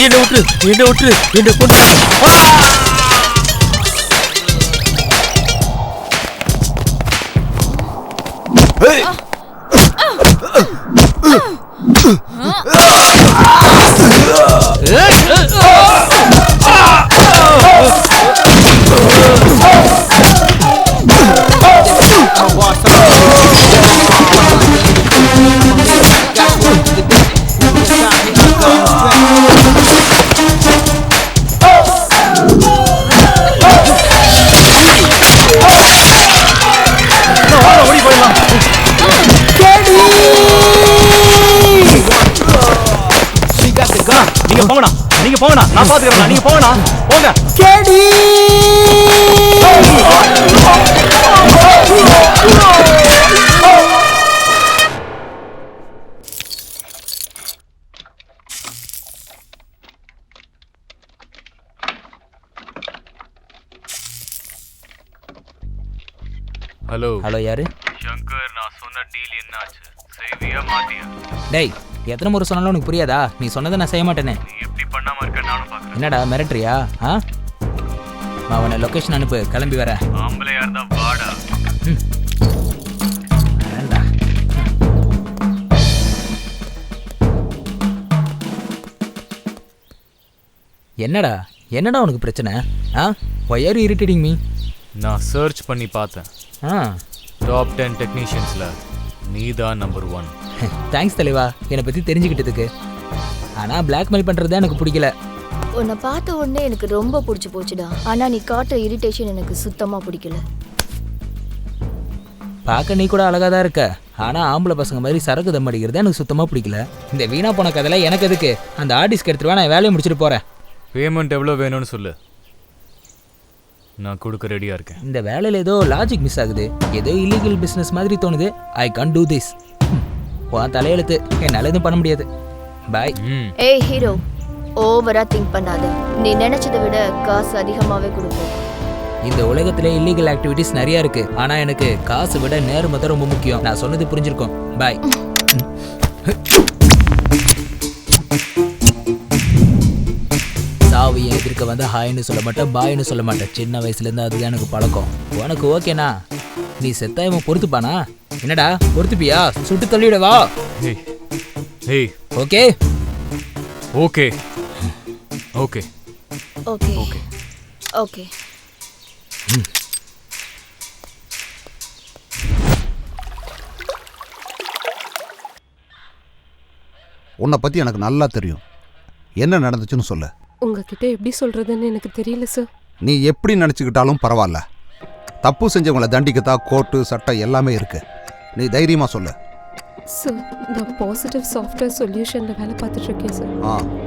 என்ன விட்டு என்ன கொண்டு நீங்க போங்கண்ணா நான் பாத்துக்கிறேன் நீங்க போங்கண்ணா போங்க கேடி ஹலோ ஹலோ யாரு? சங்கர், நான் சொன்ன டீல் என்னாச்சு? செய்வியா மாட்டியா? டேய் எத்தனை முறை சொன்னாலும் உனக்கு புரியாதா? நீ சொன்னதை நான் செய்ய மாட்டேனே. நீ எப்படி பண்ணாம இருக்க நானும் பாக்குறேன். என்னடா மிரட்டுறியா? அவனை லொகேஷன் அனுப்பு, கிளம்பி வர. ஆம்பளையா இருந்தா வாடா. என்னடா என்னடா உனக்கு பிரச்சனை? why are you irritating me? நான் சர்ச் பண்ணி பார்த்தேன். டாப் 10 டெக்னீஷியன்ஸ்ல நீதான் நம்பர் 1. தேங்க்ஸ் தலைவா, என்னை பற்றி தெரிஞ்சுக்கிட்டதுக்கு. ஆனால் பிளாக்மெயில் பண்ணுறது தான் எனக்கு பிடிக்கல. உன்னை பார்த்த உடனே எனக்கு ரொம்ப பிடிச்சி போச்சுடா. ஆனால் நீ காட்டுற இரிட்டேஷன் எனக்கு சுத்தமாக பிடிக்கல. பார்க்க நீ கூட அழகாக தான் இருக்க, ஆனால் ஆம்பளை பசங்க மாதிரி சரக்கு தம் அடிக்கிறது எனக்கு சுத்தமாக பிடிக்கல. இந்த வீணா போன கதையில் எனக்கு எதுக்கு? அந்த ஆர்டிஸ்க்கு எடுத்துருவா, நான் வேலையை முடிச்சுட்டு போகிறேன். பேமெண்ட் எவ்வளோ வேணும்னு சொல்லு, நான் கொடுக்க ரெடியாக இருக்கேன். இந்த வேலையில் ஏதோ லாஜிக் மிஸ் ஆகுது. ஏதோ இல்லீகல் பிஸ்னஸ் மாதிரி தோணுது. I can't do this. உன் தலையெழுத்து, என்னால் எதுவும் பண்ண முடியாது. பாய். ஏய் ஹீரோ, ஓவரா திங்க் பண்ணாத. நீ நினைச்சதை விட காசு அதிகமாகவே கொடுப்போம். இந்த உலகத்திலே இல்லீகல் ஆக்டிவிட்டிஸ் நிறைய இருக்கு, ஆனால் எனக்கு காசு விட நேர்மை தான் ரொம்ப முக்கியம். நான் சொன்னது புரிஞ்சிருக்கோம். பாய். சாவி எதிர்க்க வந்து ஹாய்னு சொல்ல மாட்டேன், பாய்னு சொல்ல மாட்டேன். சின்ன வயசுலேருந்து அதுதான் எனக்கு பழக்கம். உனக்கு ஓகேண்ணா? நீ செத்தா இவன் பொறுத்துப்பானா? என்னடா பொறுத்துப்பியா? சுட்டு தள்ளிவிடவா? Okay okay okay okay okay. உன்னை பற்றி எனக்கு நல்லா தெரியும். என்ன நடந்துச்சுன்னு சொல்லு. உங்ககிட்ட எப்படி சொல்றதுன்னு எனக்கு தெரியல சார். நீ எப்படி நினச்சிக்கிட்டாலும் பரவாயில்ல. தப்பு செஞ்சவங்களை தண்டிக்கத்தான் கோர்ட்டு சட்டம் எல்லாமே இருக்கு. நீ தைரியமா சொல்லு. சார், நான் பாசிட்டிவ் சாஃப்ட்வேர் சொல்யூஷன்ல வேலை பார்த்துட்டு இருக்கேன் சார்.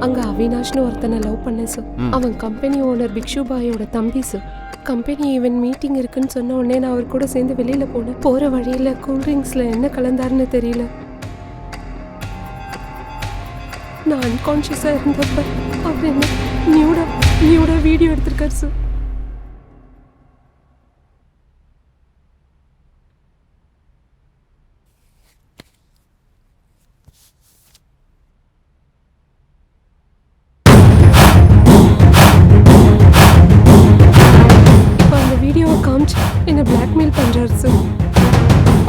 அங்க அவினாஷ்னு ஒருத்தனை லவ் பண்ணேன் சார். அவன் கம்பெனி ஓனர் பிக்ஷு பாயோட தம்பி சார். கம்பெனி ஈவென்ட் மீட்டிங் இருக்குன்னு சொன்ன உடனே நான் அவர் கூட சேர்ந்து வெளியில போனேன். போற வழியில கூல்ட்ரிங்க்ஸ்ல என்ன கலந்தாருன்னு தெரியல. நான் அன்கான்ஷியஸா இருந்தப்ப அவர் என்ன நியூடா வீடியோ எடுத்திருக்காரு சார். இப்போ அந்த வீடியோவை காமிச்சு என்ன பிளாக்மெயில் பண்றாரு சார்.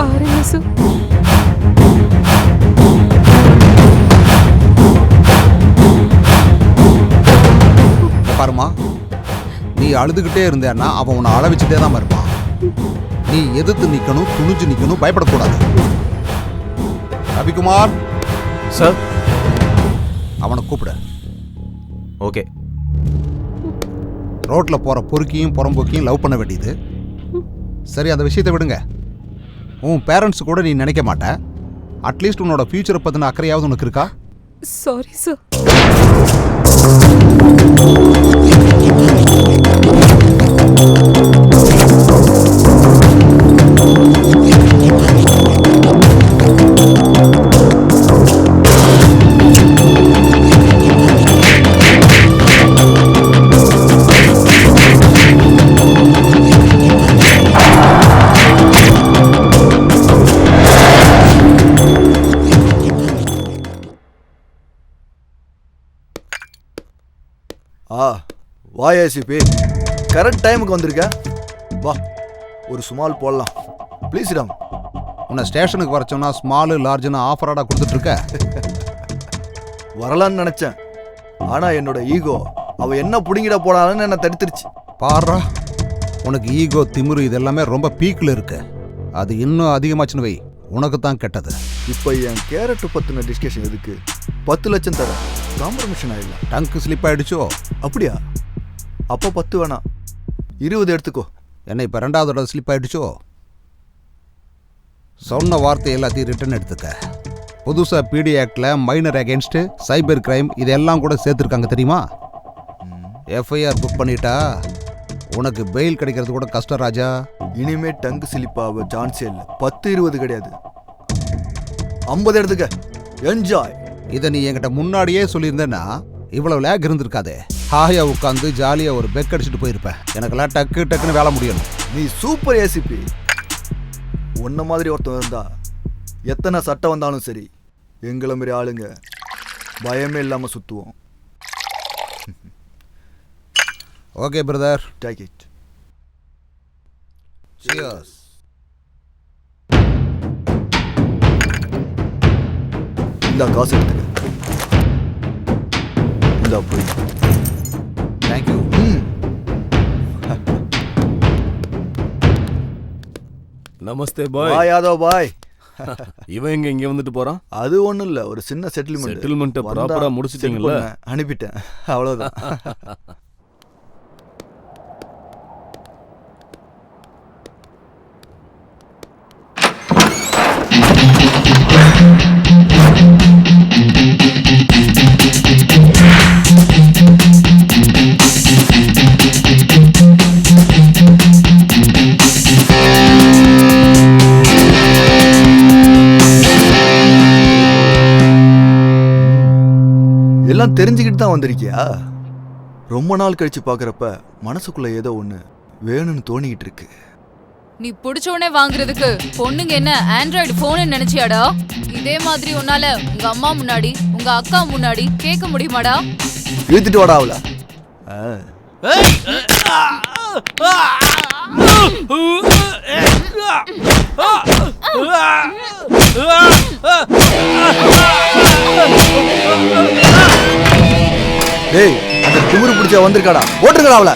பாருங்க சார். பாருமா, நீ அழுதுகிட்டே இருந்தேன்னா அவன் உன்னை அழ வச்சுட்டே தான் இருப்பான். நீ எதிர்த்து நிற்கணும், துணிஞ்சு நிற்கணும், பயப்படக்கூடாது. ரவிக்குமார் சார், அவனை கூப்பிட. ஓகே. ரோட்ல போற பொறுக்கியும் புறம்போக்கியும் லவ் பண்ண வேண்டியது. சரி, அந்த விஷயத்தை விடுங்க. உன் பேரண்ட்ஸ் கூட நீ நினைக்க மாட்ட. அட்லீஸ்ட் உன்னோட ஃபியூச்சரை பத்தின அக்கறையாவது உனக்கு இருக்கா? Sorry sir. வா ஏசிபி, கரெக்ட் டைமுக்கு வந்திருக்க. வா, ஒரு ஸ்மால் போடலாம். ப்ளீஸ் ராம். உன்னை ஸ்டேஷனுக்கு வர சொன்னா ஸ்மாலு லார்ஜ்னு ஆஃபராடா கொடுத்துட்டு இருக்க. வரலான்னு நினைச்சேன், ஆனா என்னோட ஈகோ அவ என்ன புடுங்கிட போடான்னு என்ன தடுத்துருச்சு. பாரா, உனக்கு ஈகோ திமிரு இதெல்லாமே ரொம்ப பீக்கில் இருக்கு. அது இன்னும் அதிகமாச்சுன்னு வை, உனக்கு தான் கெட்டது. இப்போ என் கேரட் பத்தின டிஸ்கஷன் எதுக்கு? 10 லட்சம் தர காம்ப்ரமிஷன் ஆயிடலாம். டங்கு ஸ்லிப் ஆயிடுச்சோ? அப்படியா? அப்போ 10 வேணாம், 20 எடுத்துக்கோ. என்ன இப்போ 2வது தடவை ஸ்லிப் ஆயிடுச்சோ? சொன்ன வார்த்தை எல்லாத்தையும் ரிட்டர்ன் எடுத்துக்க. புதுசாக பிடி ஆக்டில் மைனர் அகேன்ஸ்ட் சைபர் கிரைம் இதெல்லாம் கூட சேர்த்துருக்காங்க தெரியுமா? எஃப்ஐஆர் புக் பண்ணிட்டா உனக்கு பெயில் கிடைக்கிறது கூட கஷ்டம் ராஜா. இனிமே டங்கு ஸ்லிப்பாக சான்ஸே இல்லை. 10-20 கிடையாது, 50 எடுத்துக்க. என்ஜாய். இதை நீ என்கிட்ட முன்னாடியே சொல்லியிருந்தேன்னா இவ்வளவு லேக் இருந்திருக்காதே. ஹாயா உட்காந்து ஜாலியாக ஒரு பெக் அடிச்சுட்டு போயிருப்பேன். எனக்கெல்லாம் டக்கு டக்குன்னு வேலை முடியணும். நீ சூப்பர் ஏசிபி. உன்ன மாதிரி ஒருத்தன் இருந்தா எத்தனை சட்டம் வந்தாலும் சரி, எங்களை மாரி ஆளுங்க பயமே இல்லாமல் சுற்றுவோம். Okay brother, take it. Cheers. இந்த காசு எடுத்துக்க. இந்த போய். தேங்க்யூ. நமஸ்தே பாய். பாய் யாதவ் பாய். இவன் இங்க வந்துட்டு போறான்? அது ஒன்றும் இல்லை, ஒரு சின்ன செட்டில்மெண்ட். செட்டில்மெண்ட்டை ப்ராப்பரா முடிச்சிட்டீங்களா? அனுப்பிட்டேன், அவ்வளோதான். எல்லாம் தெரிஞ்சுக்கிட்டு தான் வந்திருக்கியா? ரொம்ப நாள் கழிச்சு பாக்குறப்ப மனசுக்குள்ள ஏதோ ஒண்ணு வேணும்னு தோணிக்கிட்டு இருக்கு. நீ புடிச்சோடனே வாங்குறதுக்கு பொண்ணுங்க என்ன ஆண்ட்ராய்டு போன் நினைச்சியாடா? இதே மாதிரி உன்னால உங்க அம்மா முன்னாடி உங்க அக்கா முன்னாடி கேட்க முடியுமாடா? இழுத்துட்டு வாடா அவள. டேய், அந்த குமுறு பிடிச்ச வந்திருக்காடா, போட்டுருக்கடா அவள.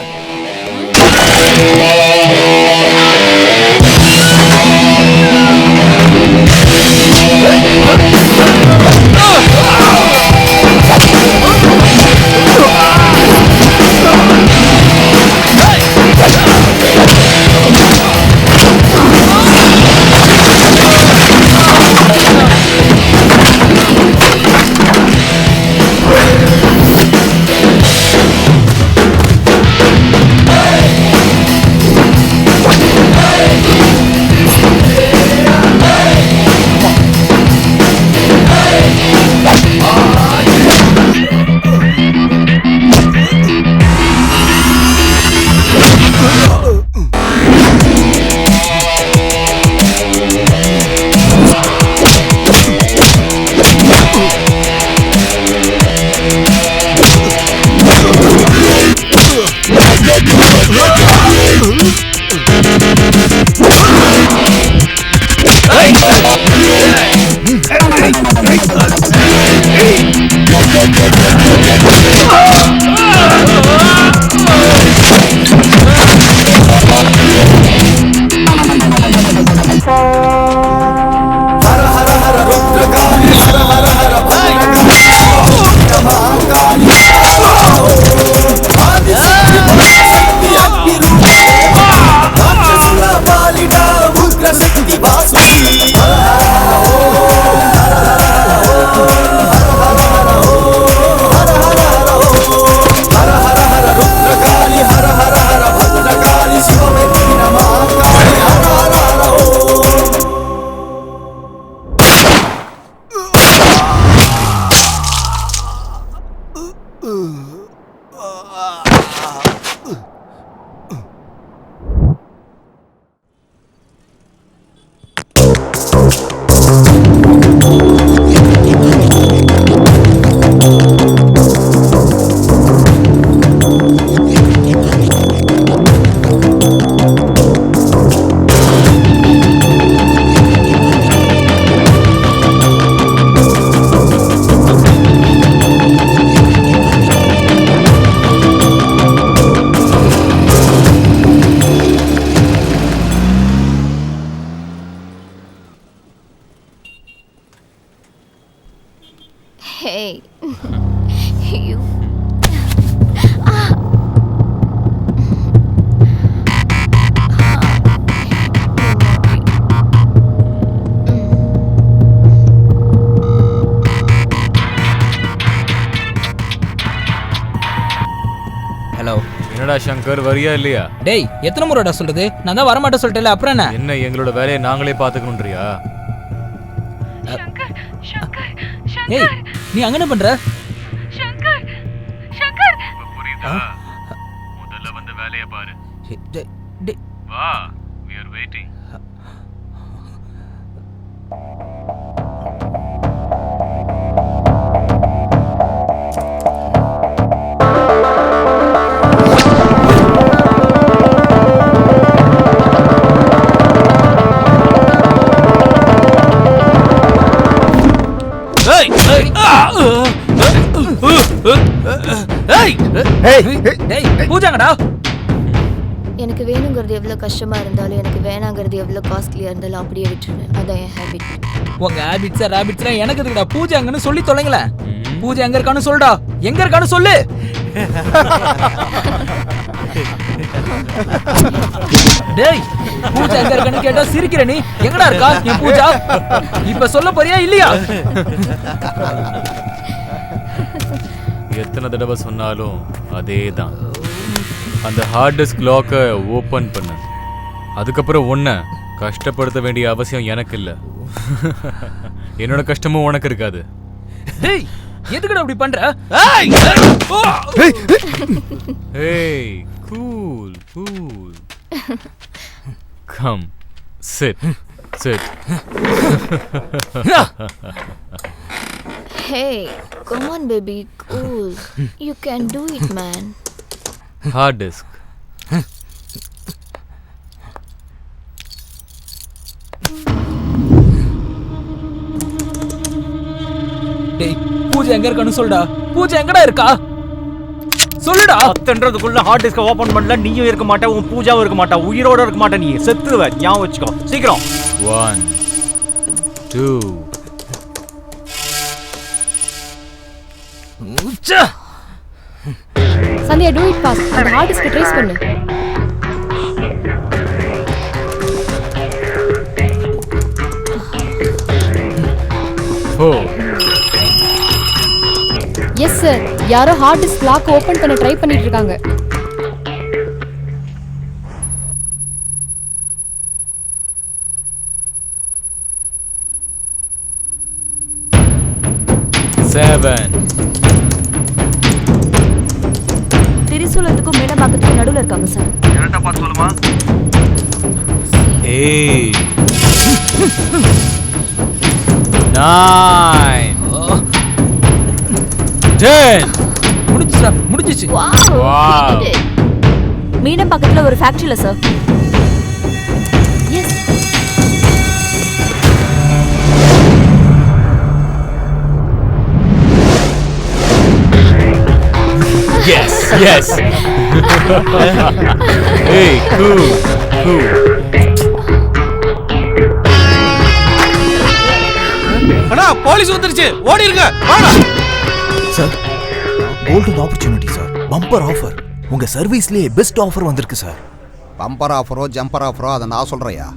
Hey. You. ஹலோ. என்னடா சங்கர் வரியா இல்லையா? டேய் எத்தனை முறைடா சொல்றது? நான் தான் வரமாட்டேன் சொல்லிட்டேல, அப்புறம் என்ன? என்ன எங்களோட வேலையை நாங்களே பாத்துக்கணும்ன்றியா? ஏய் நீ அங்க என்ன பண்ற? சங்கர் சங்கர் புரியுதா? முதல்ல வந்து வேலையை பாரு. வா, we are waiting. பூஜாங்கடா. எனக்கு வேணுங்கிறது எவ்வளோ கஷ்டமா இருந்தாலும் எனக்கு வேணாங்கிறது எவ்வளோ காஸ்ட்லியா இருந்தாலும் அப்படியே விட்டுருவேன். அதான் என் ஹேபிட். உங்க ஹேபிட்ஸ் ரேபிட்ஸ்ல எனக்கு எதுக்குடா? பூஜாங்கன்னு சொல்லி தொலைங்களே. பூஜா எங்க இருக்கான்னு சொல்லுடா. எங்க இருக்கான்னு சொல்லு. டேய் பூஜா எங்க இருக்கான்னு கேட்டா சிரிக்கிற நீ. எங்கடா இருக்கா என் பூஜா? இப்ப சொல்ல போறியா இல்லையா? எத்தனை தடவை சொன்னாலும் அதேதான். அந்த ஹார்ட் டிஸ்க் லாக்கை ஓபன் பண்ணு. அதுக்கப்புறம் ஒன்ன கஷ்டப்படுத்த வேண்டிய அவசியம் எனக்கு இல்லை. என்னோட கஷ்டமும் உனக்கு இருக்காது. டேய் எதுக்குடா அப்படி பண்ற? ஏய் cool cool. Come sit sit. Hey, come on baby, cool. You can do it, man. Hard disk. டேய் பூஜா எங்க இருக்கான்னு சொல்லுடா. பூஜா எங்கடா இருக்கா? சொல்லுடா. அத்தன்றதுக்குள்ள ஹார்ட் டிஸ்கை ஓபன் பண்ணல, நீயும் இருக்க மாட்டே, உன் பூஜாவும் இருக்க மாட்டா, உயிரோட இருக்க மாட்டே, நீ செத்துருவ. ஞாபகம் வச்சுக்கோ சீக்கிரம். 1 2 சந்தியா do it fast. அந்த ஹார்ட் டிஸ்கை ட்ரேஸ் பண்ணு. எஸ் சார், யாரோ ஹார்ட் டிஸ்க் லாக் ஓபன் பண்ண ட்ரை பண்ணிட்டு இருக்காங்க. திரிசூலத்துக்கும் மேடமாக்கத்துக்கும் நடுவுல இருக்காங்க சார். கரெக்டா பார்த்து சொல்லுமா? ஏய் 9 10. முடிஞ்சுடா, முடிஞ்சிச்சு. வாவ். மீனம் பக்கத்துல ஒரு ஃபேக்டரியில sir. Yes. Yes, yes. Hey, cool, cool. அண்ணா போலீஸ் வந்துருச்சு, ஓடிருங்க வாடா. Sir golden opportunity sir. Bumper offer. உங்க சர்வீஸ்லயே பெஸ்ட் ஆஃபர் வந்திருக்கு சார். பம்பர் ஆஃபரோ ஜம்பர் ஆஃபரோ அதை நான் சொல்றையா.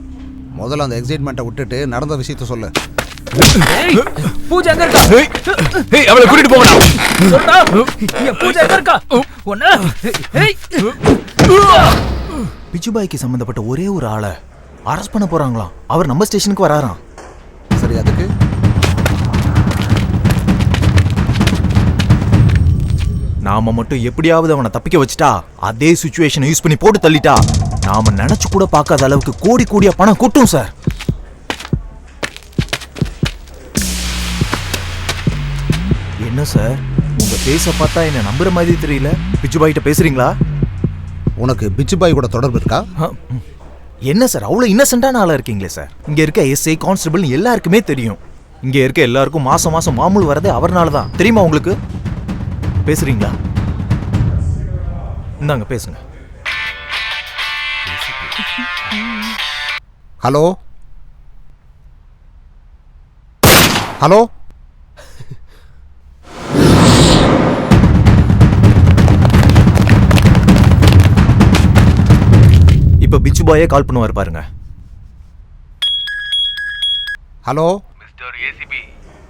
முதல்ல அந்த எக்ஸைட்மெண்ட்டை விட்டுட்டு நடந்த விஷயத்த சொல்லு. பூஜா எங்க இருக்கா? ஏய் அவளை கூட்டிட்டு போங்கடா. சொல்டா. பூஜா எங்க இருக்கா? ஒண்ணு. ஏய். பிச்சுபாய்க்கு சம்பந்தப்பட்ட ஒரே ஒரு ஆளை அரெஸ்ட் பண்ண போறாங்களாம். அவர் நம்ம ஸ்டேஷனுக்கு வராராம். சரி, அதுக்கு நாம மட்டும் எப்படியாவது அவனை தப்பிக்க வச்சுட்டா, அதே சிச்சுவேஷனை யூஸ் பண்ணி போட்டு தள்ளிட்டா, நாம நினைச்சு கூட பார்க்காத அளவுக்கு கோடி கோடியா பணம் கொட்டும் சார். என்ன சார், உங்க பேச பார்த்தா என்ன நம்புற மாதிரி தெரியல. பிச்சுபாய்கிட்ட பேசுறீங்களா? உனக்கு பிச்சுபாய் கூட தொடர்பு இருக்கா? என்ன சார் அவ்வளவு இன்னசென்ட்டான ஆளா இருக்கீங்களே சார். இங்க இருக்க எஸ்ஐ கான்ஸ்டபிள் எல்லாருக்குமே தெரியும். இங்க இருக்க எல்லாருக்கும் மாசம் மாசம் மாமூல் வரதே அவர்னால தான். தெரியுமா உங்களுக்கு? பேசுறீங்களா? இந்தாங்க பேசுங்க. ஹலோ ஹலோ, இப்ப பிச்சு பாயே கால் பண்ணுவார் பாருங்க. ஹலோ மிஸ்டர் ஏசிபி,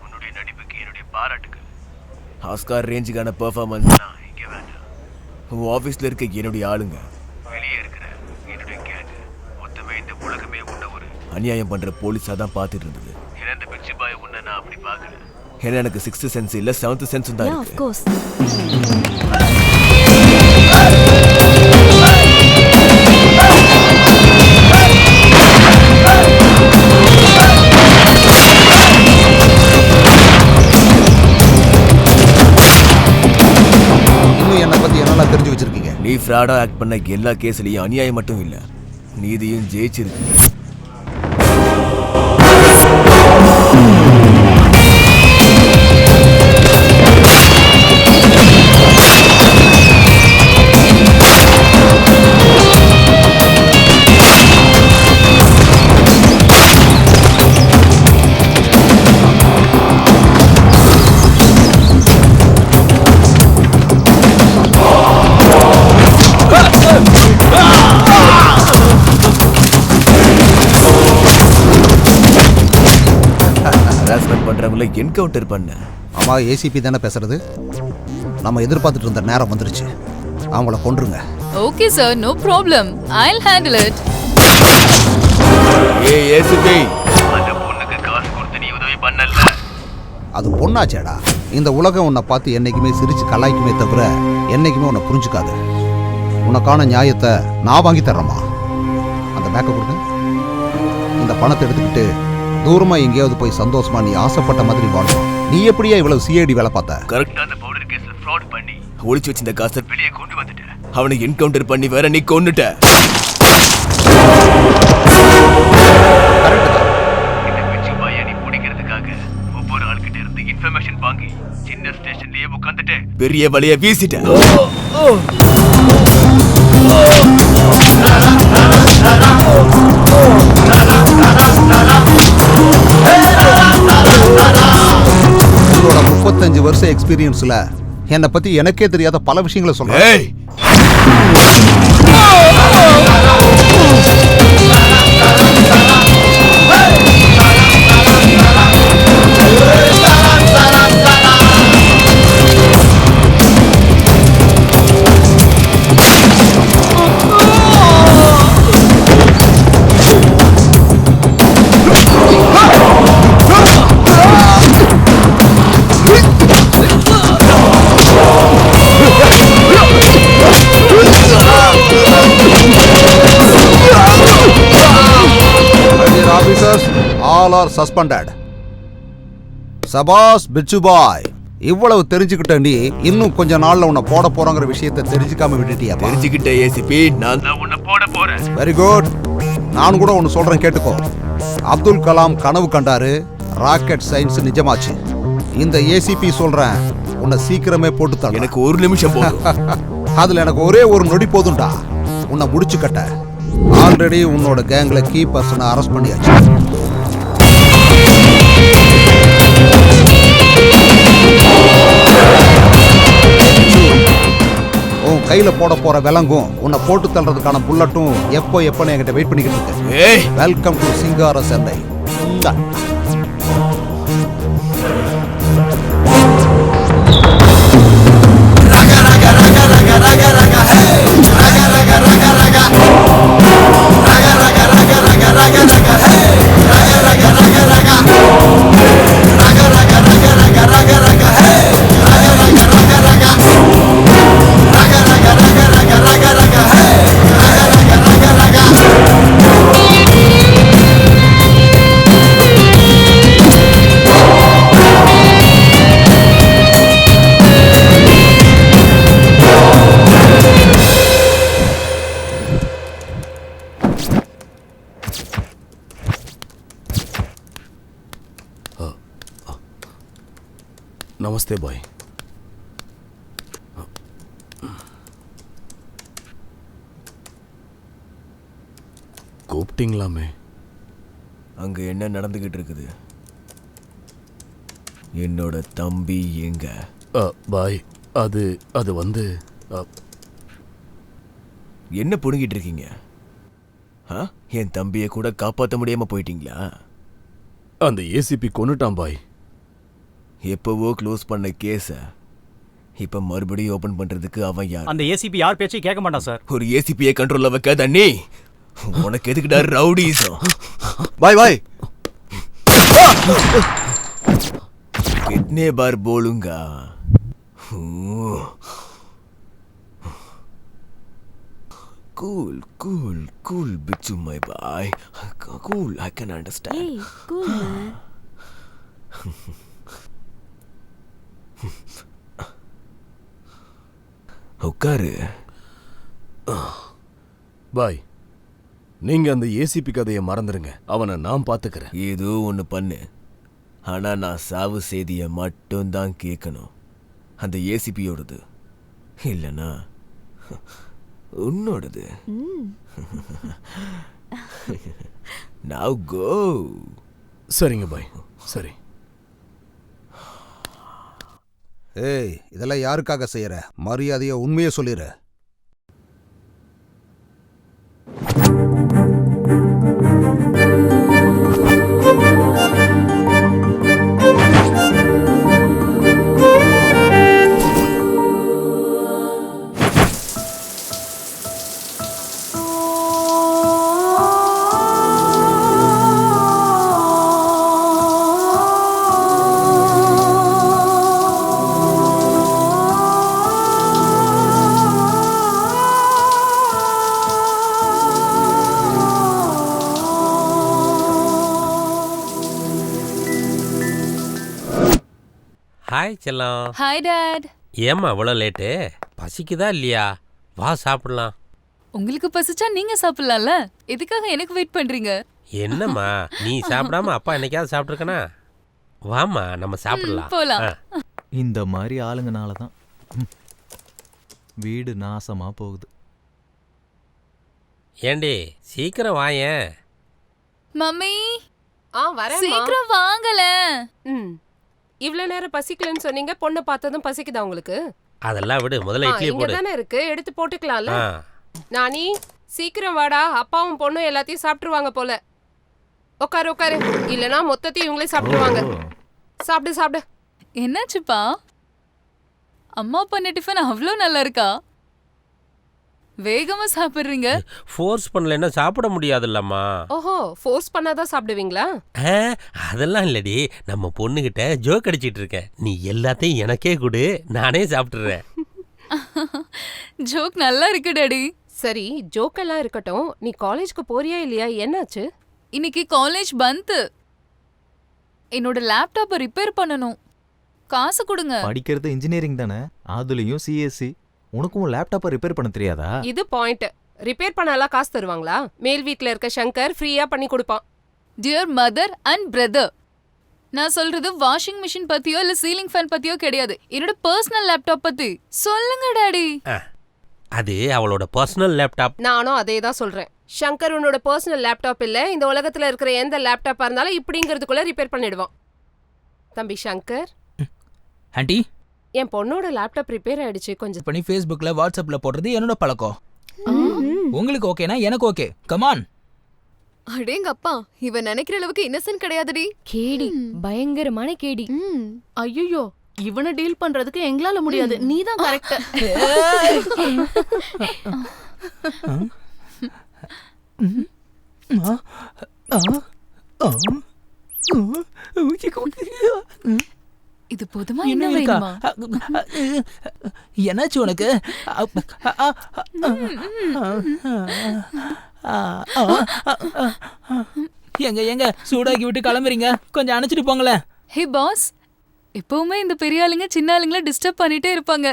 உன்னுடைய நடிப்புக்கு என்னுடைய பாராட்டுகள். ஆஸ்கார் ரேஞ்சுக்கான பெர்ஃபார்மன்ஸ் இங்க வேண்டாம். உன் ஆஃபீஸில் இருக்க என்னுடைய ஆளுங்க, வெளியே இருக்கிற என்னுடைய கேங், மொத்தமே இந்த உலகமே உன்ன ஒரு அநியாயம் பண்ற போலீஸாக தான் பார்த்துட்டு இருந்தது. ஏன்னா இந்த பிச்சு பாய் உன்னை நான் அப்படி பார்க்கல. ஏன்னா எனக்கு 6th சென்ஸ் இல்லை 7th சென்ஸ் தான் Yeah, of இருக்கு. course. இன்னும் என்னை பத்தி என்னெல்லாம் தெரிஞ்சு வச்சிருக்கீங்க? நீ ஃப்ராடா ஆக்ட் பண்ண எல்லா கேஸ்லயும் அநியாயம் மட்டும் இல்ல, நீதியும் ஜெயிச்சிருக்கு. பண்றவங்கள என்கவுண்டர் பண்ண. ஆமா, ஏசிபி தானே பேசுறது. நம்ம எதிர்பார்த்துட்டு இருந்த நேரம் வந்துருச்சு. அவங்கள கொன்றுங்க. Okay sir, no problem. I'll handle it. ஏய் ஏசிபி, அந்த பொண்ணுக்கு காசு கொடுத்து நீ உதவி பண்ணல. அது பொண்ணாச்சேடா. இந்த உலகம் உன்னை பார்த்து என்னைக்குமே சிரிச்சு கலாய்க்குமே தவிர என்னைக்குமே உன்னை புரிஞ்சுக்காது. உனக்கான நியாயத்தை நான் வாங்கி தர்றேம்மா. அந்த பேக்கை கொடுங்க. இந்த பணத்தை எடுத்துக்கிட்டு தூரமா எங்கேயாவது போய் சந்தோஷமா நீ ஆசைப்பட்ட மாதிரி வாழணும். நீ எப்படியா இவ்வளவு சிஐடி வேலை பார்த்த? கரெக்டா அந்த பவுடர் கேஸ்ல ஃப்ராட் பண்ணி ஒளிச்சு வச்சிருந்த காசை வெளியே கொண்டு வந்துட்ட. அவனை என்கவுண்டர் பண்ணி வேற நீ கொன்னுட்ட. இந்த பிச்சு பாயை நீ பிடிக்கிறதுக்காக ஒவ்வொரு ஆள்கிட்ட இருந்து இன்ஃபர்மேஷன் வாங்கி சின்ன ஸ்டேஷன்லயே உட்காந்துட்டு பெரிய வலைய வீசிட்ட. உங்களோட 35 வருஷம் எக்ஸ்பீரியன்ஸ்ல என்னை பத்தி எனக்கே தெரியாத பல விஷயங்களை சொல்றேன். All are suspended. சபாஸ் பிச்சு பாய், இவ்வளவு தெரிஞ்சுக்கிட்ட நீ இன்னும் கொஞ்ச நாள்ல உன்னை போட போறங்கிற விஷயத்தை தெரிஞ்சுக்காம விட்டுட்டியா? தெரிஞ்சுக்கிட்ட ஏசிபி, நான் உன்னை போட போறேன். Very good. நான் கூட ஒன்னு சொல்றேன் கேட்டுக்கோ. அப்துல் கலாம் கனவு கண்டாரு, ராக்கெட் சயின்ஸ் நிஜமாச்சு. இந்த ஏசிபி சொல்றேன், உன்னை சீக்கிரமே போட்டு தர. எனக்கு ஒரு நிமிஷம் போதும். அதுல எனக்கு ஒரே ஒரு நொடி போதும்டா உன்னை முடிச்சு கட்ட. ஆல்ரெடி உன்னோட கேங்ல கீ பர்சனை அரெஸ்ட் பண்ணியாச்சு. உன் கை கையில போட போற விலங்கும் உன்னை போட்டு தள்ளுறதுக்கான புல்லட்டும் எப்போன்னு என்கிட்ட வெயிட் பண்ணிக்கிட்டு இருக்கு. வெல்கம் டு சிங்கார சென்னை. நமஸ்தே பாய். கூப்பிட்டீங்களாமே? அங்க என்ன நடந்துகிட்டு இருக்குது? என்னோட தம்பி எங்க? பாய் அது வந்து என்ன புடுங்கிட்டு இருக்கீங்க? என் தம்பியை கூட காப்பாற்ற முடியாம போயிட்டீங்களா? அந்த ஏசிபி கொன்னுட்டான் பாய். எப்பவோ க்ளோஸ் பண்ண கேஸ இப்ப மறுபடியும் ஓபன் பண்றதுக்கு அவன் யார்? அந்த ஏசிபி யார் பேச்சையும் கேட்க மாட்டான் சார். ஒரு ஏசிபியை கண்ட்ரோல்ல வைக்க தண்ணி உனக்கு எதுக்குடா ரவுடிசம்? பாய் பாய் कितने बार बोलूंगा? Cool, cool, cool, Bichu, my boy. Cool, I can understand. Hey, cool, man. உட்காரு. பாய், நீங்க அந்த ஏசிபி கதையை மறந்துருங்க. அவனை நான் பாத்துக்கிறேன். ஏதோ ஒன்று பண்ணு, ஆனா நான் சாவு செய்தியை மட்டும்தான் கேட்கணும். அந்த ஏசிபியோடது இல்லைன்னா உன்னோடது. Now go. சரிங்க பாய், சரி. ஏய், இதெல்லாம் யாருக்காக செய்யற? மரியாதையை உண்மையை சொல்லிடு. ஹாய் செல்லம். Hi dad. ஏம்மா அவ்வளோ லேட்டு? பசிக்குதா இல்லையா? வா சாப்பிடலாம். உங்களுக்கு பசிச்சா நீங்க சாப்பிடலாம்ல, எதுக்காக எனக்கு வெயிட் பண்றீங்க? என்னம்மா நீ சாப்பிடாம அப்பா என்னைக்காவது சாப்பிட்ருக்கனா? வாம்மா நம்ம சாப்பிடலாம். போலாம். இந்த மாதிரி ஆளுங்கனால தான் வீடு நாசமா போகுது. ஏண்டி சீக்கிரம் வாயேன். மம்மி வரேன். சீக்கிரம் வாங்கல. இவ்வளவு நேரம் பசிக்கலன்னு சொன்னீங்க, பொண்ணை பார்த்ததும் பசிக்குதா உங்களுக்கு? அதெல்லாம் விடு, முதல்ல இட்லி இங்க போடு. தானே இருக்கு, எடுத்து போட்டுக்கலாம்ல. நானி சீக்கிரம் வாடா, அப்பாவும் பொண்ணும் எல்லாத்தையும் சாப்பிட்டுருவாங்க போல. உட்காரு உட்காரு, இல்லனா மொத்தத்தையும் இவங்களே சாப்பிட்டுருவாங்க. சாப்பிடு சாப்பிடு. என்னாச்சுப்பா? அம்மா பண்ண டிஃபன் அவ்வளோ நல்லா இருக்கா? வேகமா சாப்பிடுறீங்க. ஃபோர்ஸ் பண்ணலன்னா சாப்பிட முடியாதுல்லம்மா. ஓஹோ, ஃபோர்ஸ் பண்ணாதான் சாப்பிடுவீங்களா? அதெல்லாம் இல்லடி, நம்ம பொண்ணுகிட்ட ஜோக் அடிச்சிட்டு இருக்கேன். நீ எல்லாத்தையும் எனக்கே கொடு, நானே சாப்பிட்டுறேன். ஜோக் நல்லா இருக்கு டாடி. சரி, ஜோக் எல்லாம் இருக்கட்டும், நீ காலேஜ்க்கு போறியா இல்லையா? என்னாச்சு? இன்னைக்கு காலேஜ் பந்த். என்னோட லேப்டாப்பை ரிப்பேர் பண்ணணும், காசு கொடுங்க. படிக்கிறது இன்ஜினியரிங் தானே, அதுலயும் சிஎஸ்சி. உனக்கும் லேப்டாப்பை ரிப்பேர் பண்ண தெரியாதா? இது பாயிண்ட். ரிப்பேர் பண்ணலாம் காசு தருவாங்களா? மேல் வீட்ல இருக்க சங்கர் ஃப்ரீயா பண்ணி கொடுப்பான். டியர் மதர் அண்ட் பிரதர், நான் சொல்றது வாஷிங் மிஷின் பத்தியோ இல்ல சீலிங் ஃபேன் பத்தியோ கிடையாது. என்னோட பர்சனல் லேப்டாப் பத்தி சொல்லுங்க டாடி. அது அவளோட பர்சனல் லேப்டாப். நானும் அதே தான் சொல்றேன். சங்கர் உன்னோட பர்சனல் லேப்டாப் இல்ல. இந்த உலகத்துல இருக்கிற எந்த லேப்டாப்பா இருந்தாலும் இப்படிங்கிறதுக்குள்ள ரிப்பேர் பண்ணிடுவான். தம்பி சங்கர். ஆண்டி, என் பொண்ணோட லேப்டாப் ரிப்பேர் ஆயிடுச்சு கொஞ்சம் பண்ணி ஃபேஸ்புக்கில் வாட்ஸ்அப்பில் போடுறது என்னோட பழக்கம். உங்களுக்கு ஓகேனா எனக்கு ஓகே. கமான். அடேங்கப்பா, இவன் நினைக்கிற அளவுக்கு இன்னசென்ட் கிடையாதுடி. கேடி, பயங்கரமான கேடி. ஐயோ, இவனை டீல் பண்றதுக்கு எங்களால முடியாது. நீதான் கரெக்ட். இது போதுமா என்ன வேணுமா? என்னாச்சு உனக்கு? எங்க சூடாக்கி விட்டு கிளம்புறீங்க, கொஞ்சம் அணைச்சிட்டு போங்களேன். ஹே பாஸ், எப்பவுமே இந்த பெரிய ஆளுங்க சின்ன ஆளுங்களை டிஸ்டர்ப் பண்ணிட்டே இருப்பாங்க.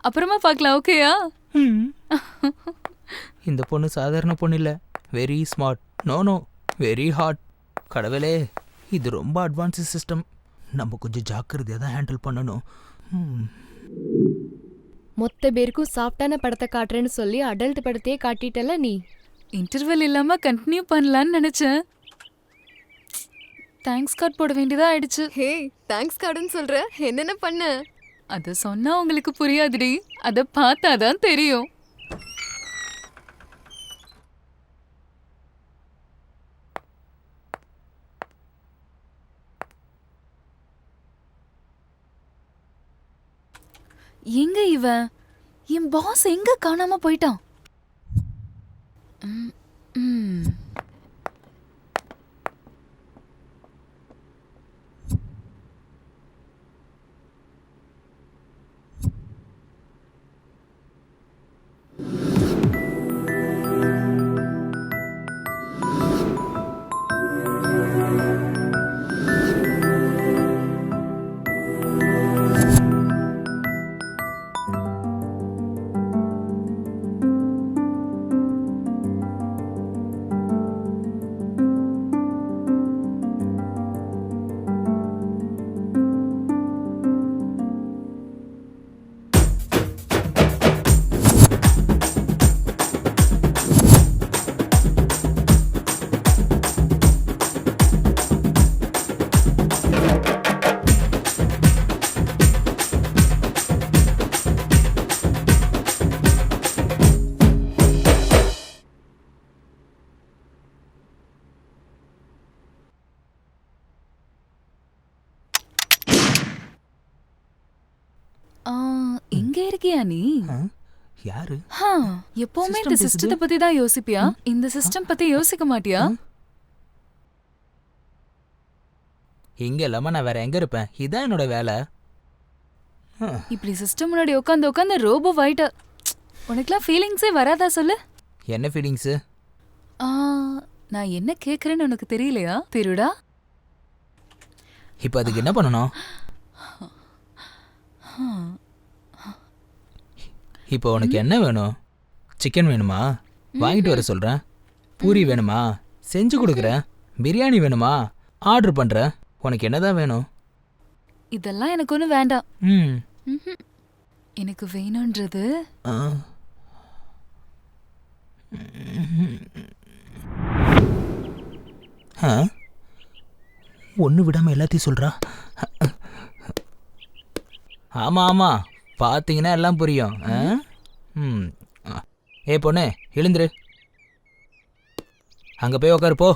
அப்புறமா பார்க்கலாம், ஓகேயா? இந்த பொண்ணு சாதாரண பொண்ணு இல்ல, very smart. No very hard. கடவுளே, இது ரொம்ப அட்வான்ஸ் சிஸ்டம். நம்ம கொஞ்சம் ஜாக்கிரதையாக தான் ஹேண்டில் பண்ணணும். மொத்த பேருக்கும் சாஃப்டான படத்தை காட்டுறேன்னு சொல்லி அடல்ட் படத்தையே காட்டிட்டல நீ. இன்டர்வெல் இல்லாம கண்டினியூ பண்ணலான்னு நினைச்சேன். தேங்க்ஸ் கார்டு போட வேண்டியதா ஆயிடுச்சு. ஹே, தேங்க்ஸ் கார்டுன்னு சொல்ற, என்னென்ன பண்ண? அத சொன்னா உங்களுக்கு புரியாதுடி, அத பார்த்தாதான் தெரியும். எங்க இவன்? என் பாஸ் எங்க காணாம போயிட்டான்? எங்க இருக்கியா நீ? யாரு? எப்பவுமே இந்த சிஸ்டத்தை பத்தி தான் யோசிப்பியா? இந்த சிஸ்டம் பத்தி யோசிக்க மாட்டியா? இங்க இல்லாம நான் வேற எங்க இருப்பேன்? இதான் என்னோட வேலை. இப்படி சிஸ்டம் முன்னாடி உட்காந்து ரோபோ ஆயிட்ட. உனக்குலாம் ஃபீலிங்ஸே வராதா சொல்லு? என்ன ஃபீலிங்ஸ்? நான் என்ன கேக்குறேன்னு உனக்கு தெரியலையா? திருடா, இப்போ அதுக்கு என்ன பண்ணணும்? இப்போ உனக்கு என்ன வேணும்? சிக்கன் வேணுமா? வாங்கிட்டு வர சொல்கிறேன். பூரி வேணுமா? செஞ்சு கொடுக்குறேன். பிரியாணி வேணுமா? ஆர்டர் பண்ணுறேன். உனக்கு என்னதான் வேணும்? இதெல்லாம் எனக்கு ஒன்றும் வேண்டாம். எனக்கு வேணுன்றது ஒன்று விடாமல் எல்லாத்தையும் சொல்கிறா. ஆமாம், பார்த்தீங்கன்னா எல்லாம் புரியும். ஏ பொண்ணு, எழுந்துரு. அங்கே போய் உக்காரு போ.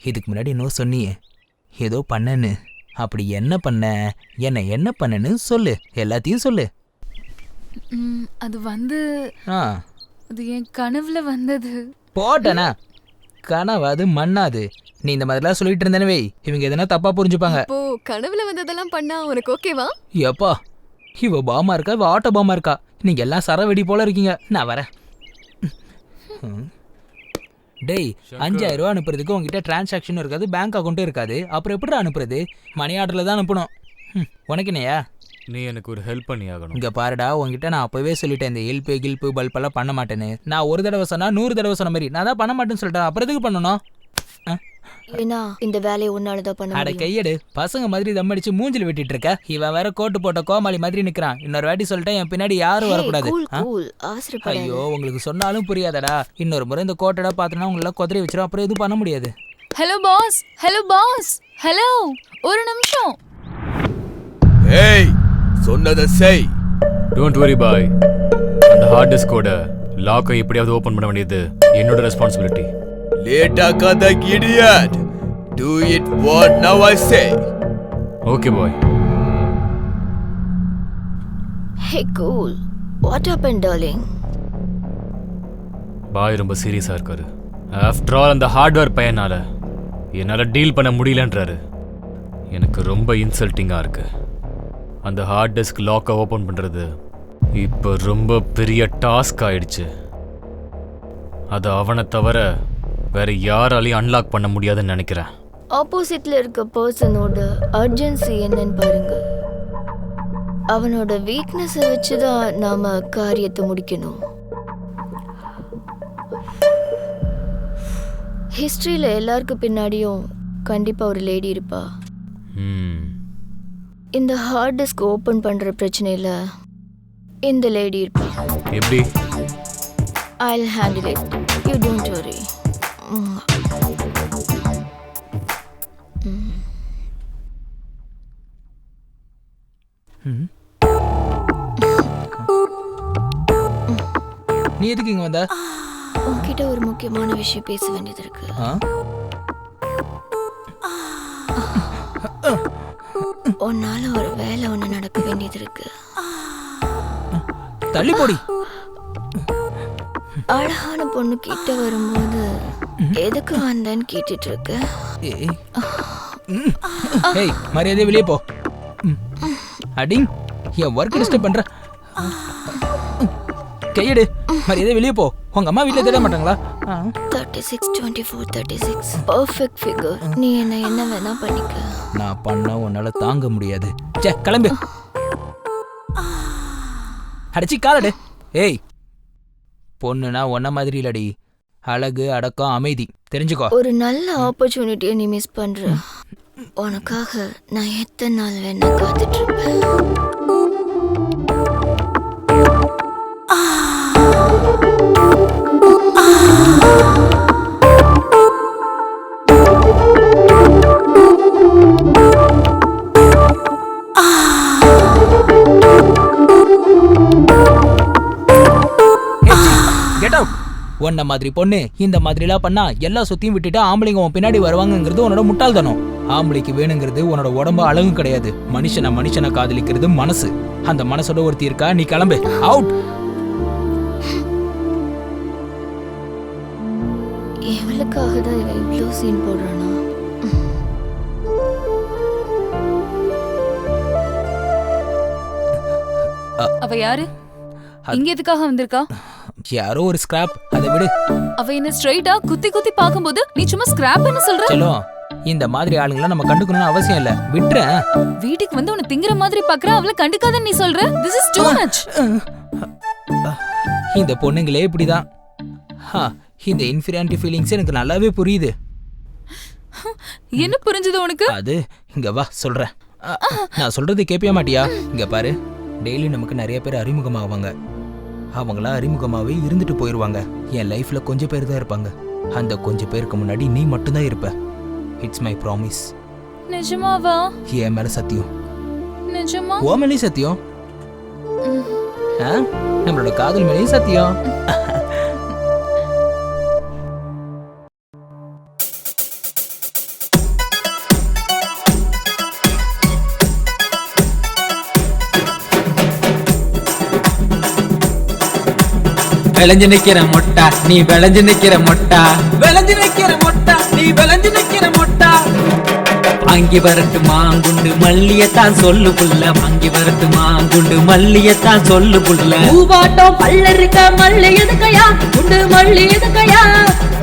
இதுக்கு முன்னாடி இன்னும் சொன்னியே ஏதோ பண்ணன்னு. அப்படி என்ன பண்ண, என்ன பண்ணன்னு சொல்லு, எல்லாத்தையும் சொல்லு. அது அது என் கனவுல வந்தது. போட்டனா கனவாது மண்ணாது. நீ இந்த மாதிரிலாம் சொல்லிட்டு இருந்தனவே, இவங்க எதனா தப்பா புரிஞ்சுப்பாங்க. இப்போ கனவுல வந்ததெல்லாம் பண்ணா உனக்கு ஓகேவா? எப்பா, இவ பாமா இருக்கா, இவ ஆட்டோ பாமா இருக்கா? நீங்க எல்லாம் சரவெடி போல இருக்கீங்க. நான் வரேன். டேய், 5000 ரூபா அனுப்புறதுக்கு உங்ககிட்ட டிரான்சாக்ஷனும் இருக்காது, பேங்க் அக்கௌண்ட்டும் இருக்காது. அப்புறம் எப்படி அனுப்புறது? மணி ஆர்டர்ல தான் அனுப்பணும். உனக்கு என்னையா? நீ எனக்கு ஒரு ஹெல்ப் பண்ணி ஆகணும். இங்க பாருடா, உங்ககிட்ட நான் அப்பவே சொல்லிட்டேன், இந்த ஹெல்ப் கில்ப்பு பல்பெல்லாம் பண்ண மாட்டேன்னு. நான் ஒரு தடவை சொன்னா 100 தடவை சொன்ன மாதிரி. நான் தான் பண்ண மாட்டேன்னு சொல்லிட்டேன். அப்புறம் எதுக்கு பண்ணணும்? ஏன்னா இந்த வேலையை உன்னாலதான் பண்ண அட கையெடு, பசங்க மாதிரி தம் அடிச்சு மூஞ்சில வெட்டிட்டு இருக்க. இவன் வேற கோட்டு போட்ட கோமாளி மாதிரி நிக்கிறான். இன்னொரு வாட்டி சொல்லிட்டேன், என் பின்னாடி யாரும் வரக்கூடாது. ஐயோ, உங்களுக்கு சொன்னாலும் புரியாதடா. இன்னொரு முறை இந்த கோட்டடா பாத்தனா உங்கள குதிரை வச்சிரும். அப்புறம் எதுவும் பண்ண முடியாது. Hello boss, hello boss, hello, ஒரு நிமிஷம். ஏய், சொன்னதை செய். டோன்ட் வரி பாய். அந்த ஹார்ட் டிஸ்கோட லாக்கை எப்படியாவது ஓபன் பண்ண வேண்டியது என்னோட ரெஸ்பான்சிபிலிட்டி. லேட் ஆகாத idiot. Do it what now I say. Okay boy. Hey cool. What happened darling? பாய் ரொம்ப சீரியஸா இருக்காரு. ஆஃப்டர் ஆல் அந்த ஹார்ட்வேர் பையனால என்னால டீல் பண்ண முடியலன்றாரு. எனக்கு ரொம்ப இன்சல்ட்டிங்கா இருக்கு. அந்த ஹார்ட் டிஸ்க் லாக்கை ஓபன் பண்றது இப்போ ரொம்ப பெரிய டாஸ்க் ஆயிடுச்சு. அது அவனை தவிர வேற யாராலையும் அன்லாக் பண்ண முடியாதுன்னு நினைக்கிறேன். ஆப்போசிட்ல இருக்க பர்சனோட அர்ஜென்சி என்னன்னு பாருங்க. அவனோட வீக்னஸை வச்சு தான் நாம காரியத்தை முடிக்கணும். ஹிஸ்டரியில எல்லாருக்கும் பின்னாடியும் கண்டிப்பா ஒரு லேடி இருப்பா. இந்த ஹார்ட் டிஸ்க் ஓபன் பண்ற பிரச்சனையில இந்த லேடி இருப்பா. எப்படி? I'll handle it. You don't worry. நீ எதுக்கு இங்க வந்த? உன்கிட்ட ஒரு முக்கியமான விஷயம் பேச வேண்டியது இருக்கு. உன்னால ஒரு வேலை ஒண்ணு நடக்க வேண்டியது இருக்கு. தள்ளி போடி. அழகான பொண்ணு கிட்ட வரும்போது எதுக்கு வந்தேன்னு கேட்டுட்டு இருக்க? ஏய், மரியாதை வெளியே போ. அடிங், என் ஒர்க் டிஸ்டர்ப் பண்ற. கையெடு, மரியாதை வெளியே போ. உங்க அம்மா வீட்டில் தேட மாட்டாங்களா? 36 24 36 பர்ஃபெக்ட் ஃபிகர். நீ என்ன வேணா பண்ணிக்க. நான் பண்ண உன்னால தாங்க முடியாது. சே, கிளம்பு. அடிச்சு காலடு. ஏய், பொண்ணுனா ஒன்ன மாதிரி இல்லடி. அழகு, அடக்கம், அமைதி. தெரிஞ்சுக்கோ. ஒரு நல்ல ஆப்பர்ச்சுனிட்டியை நீ மிஸ் பண்ற. உனக்காக நான் எத்தனை நாள் வேணா காத்துட்டு இருப்பேன். உன்ன மாதிரி பொண்ணு இந்த மாதிரிலாம் பண்ணா எல்லா சுத்தியும் விட்டுட்டு ஆம்பளைங்க உன் பின்னாடி வருவாங்கிறது உன்னோட முட்டாள்தனம். ஆம்பளைக்கு வேணுங்கிறது உன்னோட உடம்பு அழகும் கிடையாது. மனுஷனை காதலிக்கிறது மனசு. அந்த மனசோட ஒருத்தி இருக்கா. நீ கிளம்பு. அவுட். எவளுக்காக தான் இவன் இவ்வளோ சீன் போடுறானா? அவ யாரு? இங்க எதுக்காக வந்திருக்கா? யாரோ ஒரு ஸ்கிராப். அதை விடு. அவ என்ன ஸ்ட்ரைட்டா குத்தி குத்தி பாக்கும்போது நீ சும்மா ஸ்கிராப்னு சொல்ற? சலோ, இந்த மாதிரி ஆளுங்கள நம்ம கண்டுக்கணும்னு அவசியம் இல்ல. விட்டுற. வீட்டுக்கு வந்து உன்னை திங்கிற மாதிரி பாக்குற, அவளை கண்டுக்காதன்னு நீ சொல்ற? This is too much. இந்த பொண்ணுங்களே இப்படிதான். இந்த இன்ஃபீரியாரிட்டி ஃபீலிங்ஸ் எனக்கு நல்லாவே புரியுது. என்ன புரிஞ்சது உனக்கு? அது இங்க வா சொல்றேன். நான் சொல்றது கேட்பியா மாட்டியா? இங்க பாரு, டெய்லி நமக்கு நிறைய பேர் அறிமுகமாவாங்க. அவங்களா அறிமுகமாவே இருந்துட்டு போயிடுவாங்க. என் லைஃப்ல கொஞ்சம் பேர் தான் இருப்பாங்க. அந்த கொஞ்சம் பேருக்கு முன்னாடி நீ மட்டும்தான் இருப்ப. It's my promise. நிஜமாவா? என் மேல சத்தியம். நிஜமா? ஓ மேலேயும் சத்தியம். நம்மளோட காதல் மேலேயும் சத்தியம். விளைஞ்சு நிக்கிற மொட்டா நீ விளைஞ்சு நிக்கிற மொட்டா, விளைஞ்சு நிக்கிற மொட்டா நீ விளைஞ்சு நிக்கிற மொட்டா. வாங்கி வரட்டுமா குண்டு மல்லியத்தான் சொல்லு புள்ள, வாங்கி வரட்டுமா குண்டு மல்லியத்தான் சொல்லு புள்ள. பூவாட்டம் பல்ல இருக்க மல்லி எதுக்கையா, குண்டு மல்லி எதுக்கையா.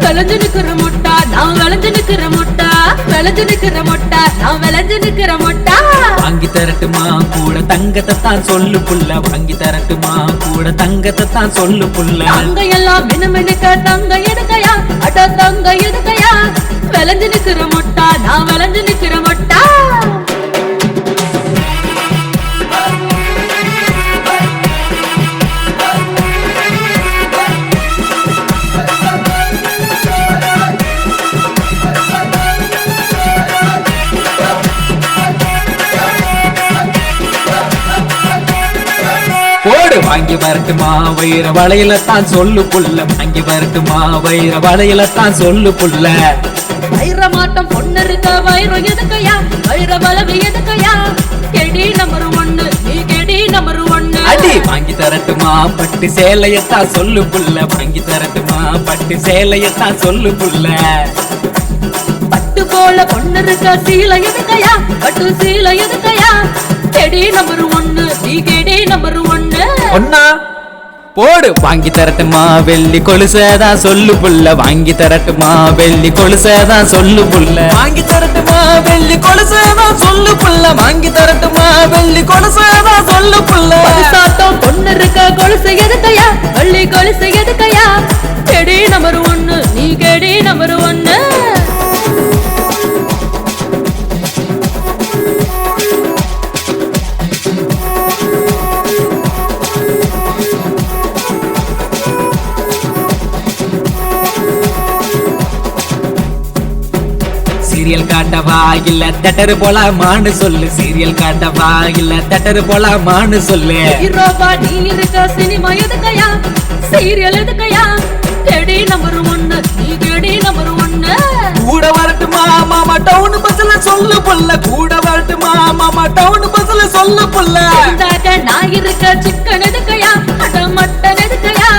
விளைஞ்சு நிக்கிற மொட்டா நான் விளைஞ்சு நிக்கிற மொட்டா, விளைஞ்சு நிக்கிற மொட்டா நான் விளைஞ்சு நிக்கிற மொட்டா. வாங்கி தரட்டுமா கூட தங்கத்தை தான் சொல்லு புள்ள, வாங்கி தரட்டுமா கூட தங்கத்தை தான் சொல்லு புள்ள. தங்க எல்லாம் மினுமினுக்க தங்க எதுக்கையா, அட தங்க எதுக்கையா. விளைஞ்சு நிக்கிற மொட்டா நான் விளைஞ்சு நிக்கிற மொட்டா. வாங்கி வரட்டுமா வைர வளையல தான் சொல்லு புள்ள வாங்கி வரட்டுமா வைர வளையல தான் சொல்லு புள்ள வைர மாட்டம் பொண்ணு இருக்க வைரம் எதுக்கையா வைர வளவு எதுக்கையா கெடி நம்பர் 1 நீ கெடி நம்பர் 1 அடி வாங்கி தரட்டுமா பட்டு சேலையத்தான் சொல்லு புள்ள வாங்கி தரட்டுமா பட்டு சேலையத்தான் சொல்லு புள்ள பட்டு போல பொண்ணு இருக்க சீலை எதுக்கையா பட்டு சீலை எதுக்கையா கெடி நம்பர் 1 நீ கெடி நம்பர் 1 ஒன்னா போடு வாங்கி தரட்டுமா வெள்ளி கொலுசதான் சொல்லு புள்ள வாங்கி தரட்டுமா வெள்ளி கொலுசதான் சொல்லு புள்ள வாங்கி தரட்டுமா வெள்ளி கொலுசதான் சொல்லு புள்ள வாங்கி தரட்டுமா வெள்ளி கொலுசதான் சொல்லு புள்ள சாட்டம் பொண்ணு இருக்க கொலுசு எதுக்கையா வெள்ளி கொலுசு எதுக்கையா கெடி நம்பர் 1 நீ கெடி நம்பர் 1 சீரியல் காட்டவா இல்ல தட்டரு போலாமான்னு சொல்லு சீரியல் காட்டவா இல்ல தட்டரு போலாமான்னு சொல்லு ஹீரோவா நீ இருக்க சினிமா எதுக்கையா சீரியல் எதுக்கையா கெடி நம்பர் 1 நீ கெடி நம்பர் 1 கூட வரட்டுமா மாமா டவுன் பஸ்ல சொல்லு புள்ள கூட வரட்டுமா மாமா டவுன் பஸ்ல சொல்லு புள்ள நான் இருக்க சிக்கன் எதுக்கையா அட மட்டன் எதுக்கையா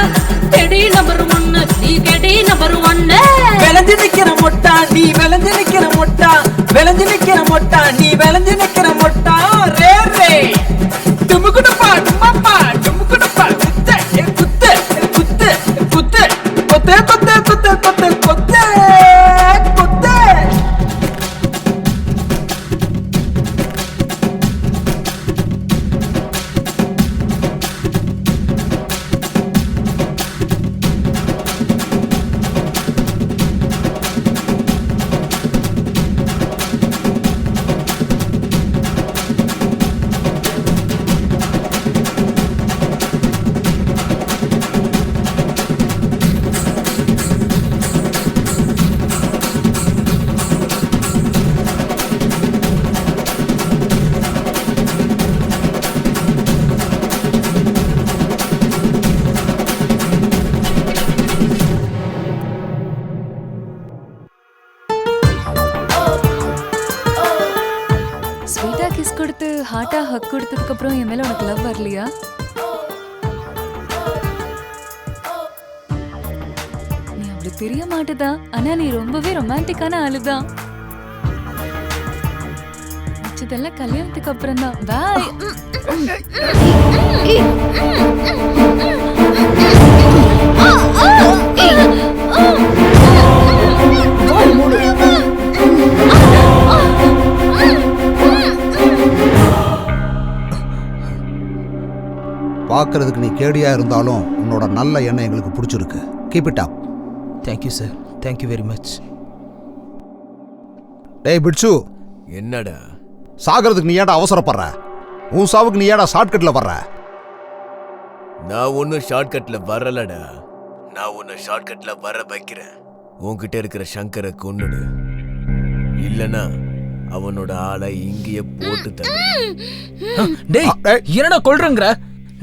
கெடி நம்பர் 1 நீ கெடி நம்பர் 1 விளைஞ்சு நிக்கிற மொட்டா நீ விளைஞ்சு நிக்கிற மொட்டா விளைஞ்சு நிக்கிற மொட்டா நீ விளைஞ்சு நிக்கிற மொட்டா ரே ரே டுமுகுடுப்பா டும்மப்பா டுமுகுடுப்பா குத்து குத்து குத்து குத்து கொத்தே கொத்தே கொத்தே கொத்தே கொத்தே கொத்தே ஸ்வீட்டா கிஸ் கொடுத்து ஹார்ட்டா ஹக் கொடுத்ததுக்கு அப்புறம் என் மேல உனக்கு லவ் வரலையா? நீ அப்படி தெரிய மாட்டதா, ஆனா நீ ரொம்பவே ரொமான்டிக்கான ஆளுதான். இதெல்லாம் கல்யாணத்துக்கு அப்புறம் தான். பாய். பார்க்கறதுக்கு நீ கேடியா இருந்தாலும் உன்னோட நல்ல எண்ணம் எங்களுக்கு பிடிச்சிருக்கு. Keep it up. Thank you sir, thank you very much. டேய் பிட்சு, என்னடா சாகிறதுக்கு நீ ஏடா அவசரப்படுற? உன் சாவுக்கு நீ ஏடா ஷார்ட்கட்ல வர்ற? நான் ஒன்னும் ஷார்ட்கட்ல வரலடா. நான் உன்னை ஷார்ட்கட்ல வர வைக்கிறேன். உன்கிட்ட இருக்கிற சங்கரை கொன்னுடு, இல்லனா அவனோட ஆளை இங்கேயே போட்டு தர. டேய் என்னடா கொல்றங்கற?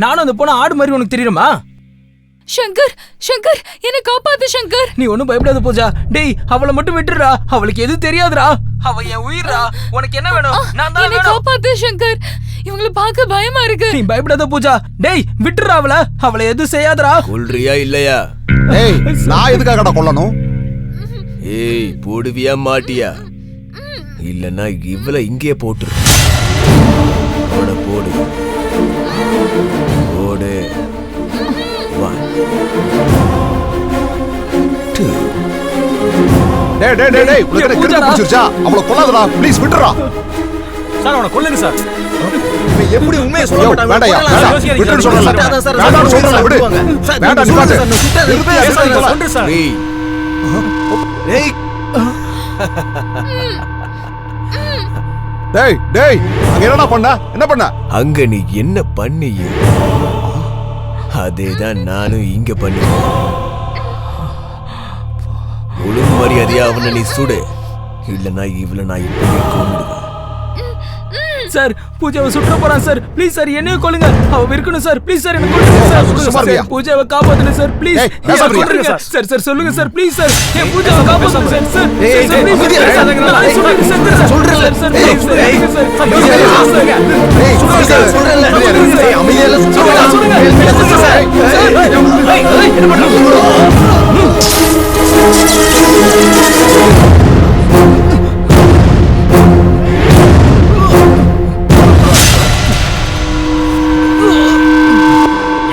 நானும் அந்த பொண்ணு ஆடு மாதிரி உனக்கு தெரியுமா? சங்கர், சங்கர் என்ன காப்பாத்து சங்கர். நீ ஒண்ணும் பயப்படாத பூஜா. டேய் அவளை மட்டும் விட்டுறா, அவளுக்கு எதுவும் தெரியாதுடா. அவ என் உயிரா. உனக்கு என்ன வேணும்? நான் தான் என்ன காப்பாத்து சங்கர். இவங்கள பார்க்க பயமா இருக்கு. நீ பயப்படாத பூஜா. டேய் விட்டுறா அவளை. அவளை எதுவும் செய்யாதடா. கொல்றியா இல்லையா? ஏய் நான் எதுக்காகடா கொல்லணும்? ஏய் போடுவியா மாட்டியா? இல்லனா இவளை இங்கேயே போட்டுரு. போடு போடு போடு. 1 2. டேய் டேய் டேய் டேய், உனக்கு என்ன கிறுக்கு பிடிச்சிருச்சா? அவளை கொல்லாதடா, ப்ளீஸ் விட்டுறா. சார் அவனை கொல்லுங்க சார். எப்படி உண்மையை சொல்ல மாட்டாங்க? வேண்டாயா, விட்டுன்னு சொல்றேன். வேண்டாம்னு சொல்றேன், விடு. வேண்டாம் நிப்பாட்டு. சொல்றேன் சார். டேய் டேய் டேய், அங்க என்னடா பண்ண? என்ன பண்ண? அங்க நீ என்ன பண்ணிய அதேதான் நானும் இங்க பண்ணுவேன். ஒழுங்கு மரியாதையா அவனை நீ சுடு, இல்லனா இவளை நான் இப்பவே கொன்னுடுவேன். சார் பூஜாவை சுற்ற போறான் சார். ப்ளீஸ் சார் என்னையும் கொல்லுங்க. அவ இருக்கணும் சார். ப்ளீஸ் சார் என்ன கொல்லுங்க சார். பூஜாவை காப்பாத்துங்க சார். Please sir. சார் சொல்லுங்க சார். ப்ளீஸ் சார் என் பூஜாவை காப்பாத்துங்க சார். சார் சொல்றேன் சார்.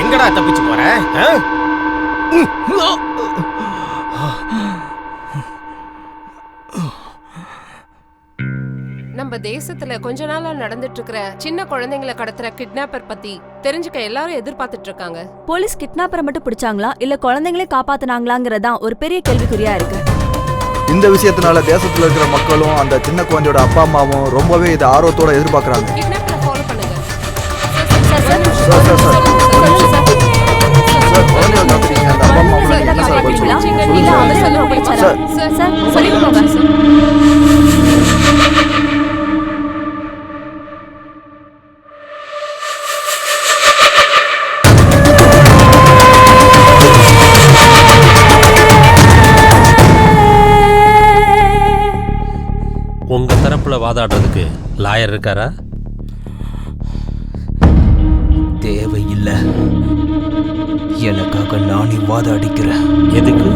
எங்கடா தப்பிச்சு போற? நம்ம தேசத்துல கொஞ்ச நாளா நடந்துட்டு இருக்கிற சின்ன குழந்தைங்களை கடத்துற கிட்னாப்பர் பத்தி தெரிஞ்சுக்க எல்லாரும் எதிர்பார்த்துட்டு இருக்காங்க. போலீஸ் கிட்னாப்பரை மட்டும் பிடிச்சாங்களா இல்ல குழந்தைங்களே காப்பாத்துனாங்களாங்கறதான் ஒரு பெரிய கேள்விக்குறியா இருக்கு. இந்த விஷயத்தினால தேசத்துல இருக்கிற மக்களும் அந்த சின்ன குழந்தையோட அப்பா அம்மாவும் ரொம்பவே இதை ஆர்வத்தோட எதிர்பார்க்கறாங்க. கிட்னாப்பரை ஃபாலோ பண்ணுங்க. உங்க தரப்புல வாதாடுறதுக்கு லாயர் இருக்காரா? தேவையில்லை. எனக்காக நானே வாதாடிக்கிறேன். எதுக்கு?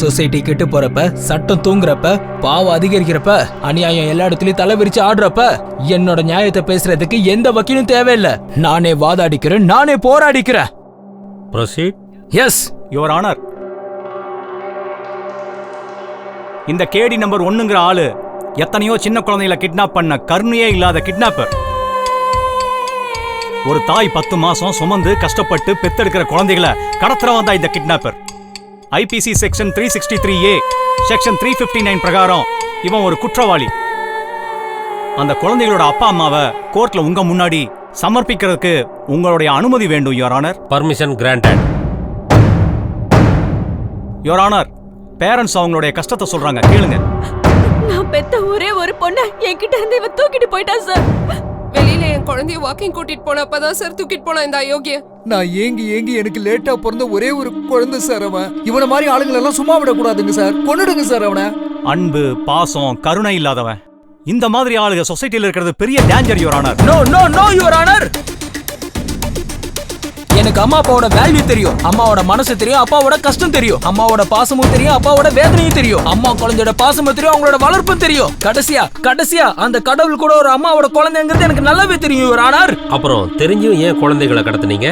சொசைட்டி கெட்டு போறப்ப, சட்டம் தூங்குறப்ப, பாவம் அதிகரிக்கிறப்ப, அநியாயம் எல்லா இடத்துலயும் தலை விரிச்சு ஆடுறப்ப என்னோட நியாயத்தை பேசுறதுக்கு எந்த வக்கீலும் தேவையில்லை. நானே வாதாடிக்கிறேன். நானே போராடிக்கிறேன். ப்ரொசீட். Yes your honour. இந்த கேடி நம்பர் 1ங்கிற ஆளு எத்தனையோ சின்ன குழந்தைகளை கிட்னாப் பண்ண கருணையே இல்லாத கிட்னாப்பர். ஒரு தாய் 10 மாசம் சுமந்து கஷ்டப்பட்டு பெத்தெடுக்கிற குழந்தைகளை கடத்துறவன் தான் இந்த kidnapper. IBC section 363A section 359 பிரகாரம் இவன் ஒரு குற்றவாளி. அந்த குழந்தைகளோட அப்பா அம்மாவை கோர்ட்ல உங்க முன்னாடி சமர்ப்பிக்கிறதுக்கு உங்களுடைய அனுமதி வேண்டும் your honour. Permission granted. Your honour, parents அவங்களுடைய கஷ்டத்தை சொல்றாங்க, கேளுங்க. நான் பெத்த ஒரே ஒரு பொண்ணை என்கிட்ட இருந்து இவன் தூக்கிட்டு போயிட்டான் சார். வெளியில என் குழந்தைய வாக்கிங் கூட்டிட்டு போனப்பதான் சார் தூக்கிட்டு போனா இந்த அயோக்கிய. நான் ஏங்கி எனக்கு லேட்டா பிறந்த ஒரே ஒரு குழந்தை சார் அவன். இவன மாதிரி ஆளுங்களை எல்லாம் சும்மா விடக்கூடாதுங்க சார். கொன்னுடுங்க சார் அவனை. அன்பு, பாசம், கருணை இல்லாதவன் இந்த மாதிரி ஆளுங்க சொசைட்டில இருக்கிறது பெரிய danger your honour. No no no your honour. எனக்கு அம்மா அப்பாவோட வேல்யூ தெரியும். அம்மாவோட மனசு தெரியும். அப்பாவோட கஷ்டம் தெரியும். அம்மாவோட பாசமும் தெரியும். அப்பாவோட வேதனையும் தெரியும். அம்மா குழந்தையோட பாசமும் தெரியும். அவங்களோட வளர்ப்பும் தெரியும். கடைசியா அந்த கடவுள் கூட ஒரு அம்மாவோட குழந்தைங்கிறது எனக்கு நல்லாவே தெரியும் யுவர் ஆனர். அப்புறம் தெரிஞ்சும் ஏன் குழந்தைகளை கடத்துனீங்க?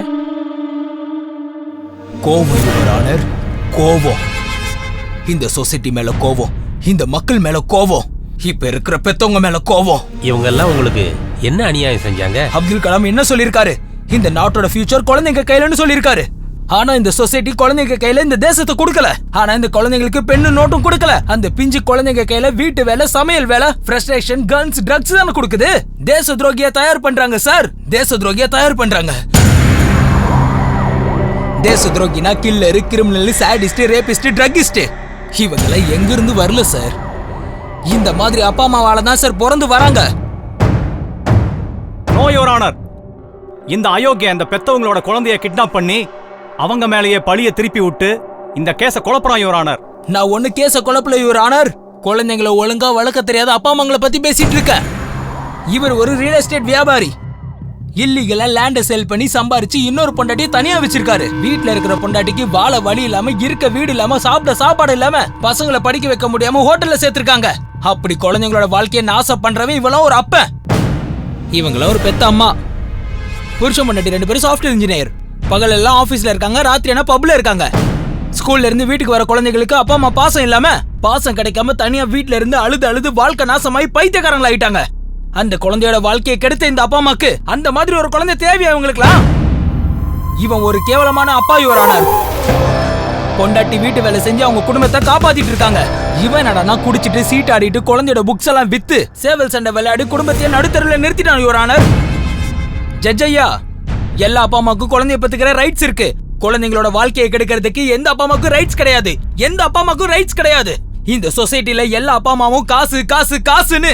கோவம் யுவர் ஆனர், கோவம். இந்த சொசைட்டி மேல கோவம், இந்த மக்கள் மேல கோவம், இப்ப இருக்கிற பெத்தவங்க மேல கோவம். இவங்க எல்லாம் உங்களுக்கு என்ன அநியாயம் செஞ்சாங்க? அப்துல் கலாம் என்ன சொல்லிருக்காரு? இந்த நாட்டோட ஃபியூச்சர் குழந்தைங்க கையிலன்னு சொல்லிருக்காரு. ஆனா இந்த சொசைட்டி குழந்தைங்க கையில இந்த தேசத்தை கொடுக்கல. ஆனா இந்த குழந்தைங்களுக்கு பெண்ணு நோட்டும் கொடுக்கல. அந்த பிஞ்சு குழந்தைங்க கையில வீட்டு வேலை, சமையல் வேலை, ஃப்ரஸ்ட்ரேஷன், கன்ஸ், ட்ரக்ஸ் தான கொடுக்குது. தேச துரோகியா தயார் பண்றாங்க சார். தேச துரோகியா தயார் பண்றாங்க. தேச துரோகினா killer, criminal, sadist, rapist, druggist இவங்கள எங்க இருந்து வரல சார். இந்த மாதிரி அப்பா அம்மாவால தான் சார் பிறந்து வராங்க. No your honour. இந்த அயோக்கிய அந்த பெத்தவங்களோட குழந்தைய கிட்னாப் பண்ணி அவங்க மேலேயே பழிய திருப்பி விட்டு இந்த கேஸ குழப்பறான் யுவர் ஆனர். நான் ஒண்ணு கேஸ குழப்பல யுவர் ஆனர். குழந்தைங்களை ஒழுங்கா வளர்க்க தெரியாத அப்பா அம்மாங்களை பத்தி பேசிட்டு இருக்க. இவர் ஒரு ரியல் எஸ்டேட் வியாபாரி. இல்லீகலா லேண்ட சேல் பண்ணி சம்பாரிச்சு இன்னொரு பொண்டாட்டியை தனியா வச்சிருக்காரு. வீட்டுல இருக்கிற பொண்டாட்டிக்கு வாழ வழி இல்லாம, இருக்க வீடு இல்லாம, சாப்பிட சாப்பாடு இல்லாம, பசங்களை படிக்க வைக்க முடியாம ஹோட்டல்ல சேர்த்திருக்காங்க. அப்படி குழந்தைங்களோட வாழ்க்கையை நாசம் பண்றவன் இவெல்லாம் ஒரு அப்பன். இவங்கள ஒரு பெத்த அம்மா. புருஷன் பொண்டாட்டி 2 பேரும் சாஃப்ட்வேர் இன்ஜினியர். பகல் எல்லாம் ஆபீஸ்ல இருக்காங்க, ராத்திரி என்ன பப்ல இருக்காங்க. ஸ்கூல்ல இருந்து வீட்டுக்கு வர குழந்தைகளுக்கு அப்பா அம்மா பாசம் இல்லாம, பாசம் கிடைக்காம தனியா வீட்டுல இருந்து அழுது அழுது வாழ்க்கை நாசமாயி பைத்தியக்காரங்கள ஆயிட்டாங்க. அந்த குழந்தையோட வாழ்க்கையை கெடுத்த இந்த அப்பா அம்மாக்கு அந்த மாதிரி ஒரு குழந்தை தேவையா இவங்களுக்குலாம்? இவன் ஒரு கேவலமான அப்பா யுவர் ஆனர். பொண்டாட்டி வீட்டு வேலை செஞ்சு அவங்க குடும்பத்தை காப்பாத்திட்டு இருக்காங்க. இவன் என்னடா குடிச்சிட்டு சீட் ஆடிட்டு குழந்தையோட புக்ஸ் எல்லாம் வித்து சேவல் சண்டை விளையாடி குடும்பத்தையே நடுத்தருவில் நிறுத்திட்டான் யுவர் ஆனர். ஜட்ஜ் ஐயா, எல்லா அப்பா அம்மாவுக்கும் குழந்தைய பத்துக்கிற ரைட்ஸ் இருக்கு. குழந்தைங்களோட வாழ்க்கையை கெடுக்கிறதுக்கு எந்த அப்பா அம்மாவுக்கும் ரைட்ஸ் கிடையாது. எந்த அப்பா அம்மாவுக்கும் ரைட்ஸ் கிடையாது. இந்த சொசைட்டில எல்லா அப்பா அம்மாவும் காசு காசு காசுன்னு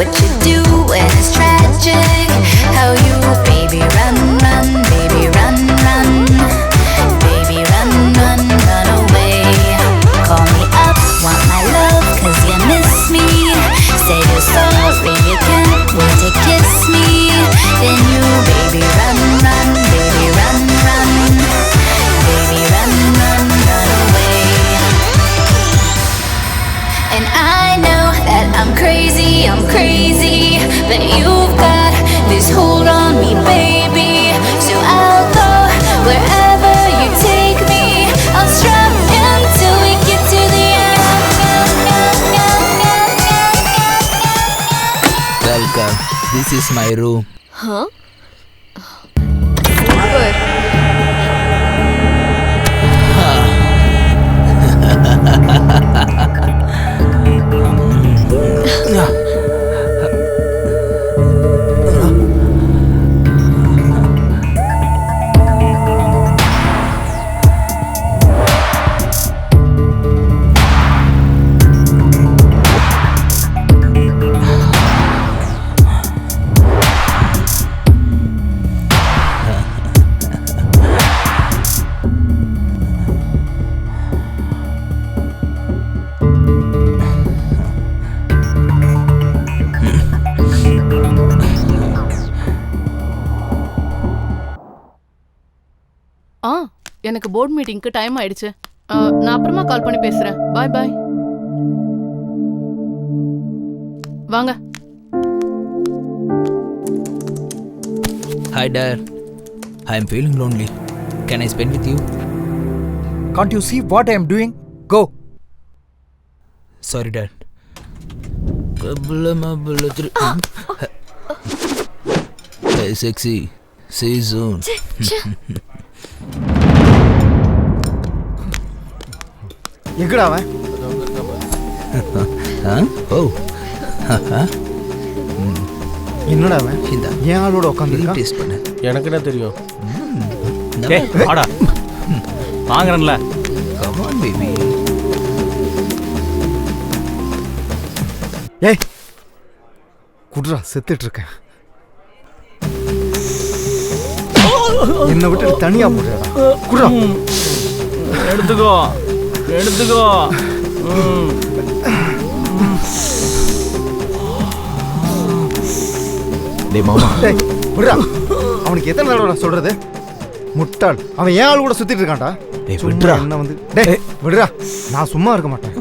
What you do when it's tragic. How you, baby, run, run, baby, run, run. Baby, run, run, run away. Call me up, want my love, cause you miss me. Say you're sorry, you can't wait to kiss me. Then you, baby, run, run, baby, run, run. Baby, run, run, run away. And I know that I'm crazy, but you've got this hold on me, baby. So I'll go wherever you take me. I'll strum until we get to the end. Welcome. This is my room. Huh? Super. எனக்கு போர்ட் மீட்டிங்க்கு டைம் ஆயிடுச்சு. நான் அப்புறமா கால் பண்ணி பேசுறேன். பாய் பாய். வாங்க. Hi dad. I am feeling lonely. Can I spend with you? Can't you see what I am doing? Go. Sorry dad. Hey sexy. See you soon. எங்கடா அவன்? என்னடா அவன்? ஏன் ஆளோட உட்காந்து டேஸ்ட் பண்ணு. எனக்கு என்ன தெரியும்? டேய் வாடா. வாங்குறேன்ல. Come on baby. ஏய் குடுறா, செத்துட்டு இருக்கேன். என்ன விட்டு தனியா போடுறா. குடுறா. எடுத்துக்கோ. டேய் மாமா. டேய் விடுடா. அவனுக்கு எத்தனை தடவை சொல்றது? முட்டாள். அவன் ஏன் ஆள் கூட சுத்திட்டு இருக்கான்டா. டேய் விடுடா. என்ன வந்து டேய் விடுடா. நான் சும்மா இருக்க மாட்டேன்.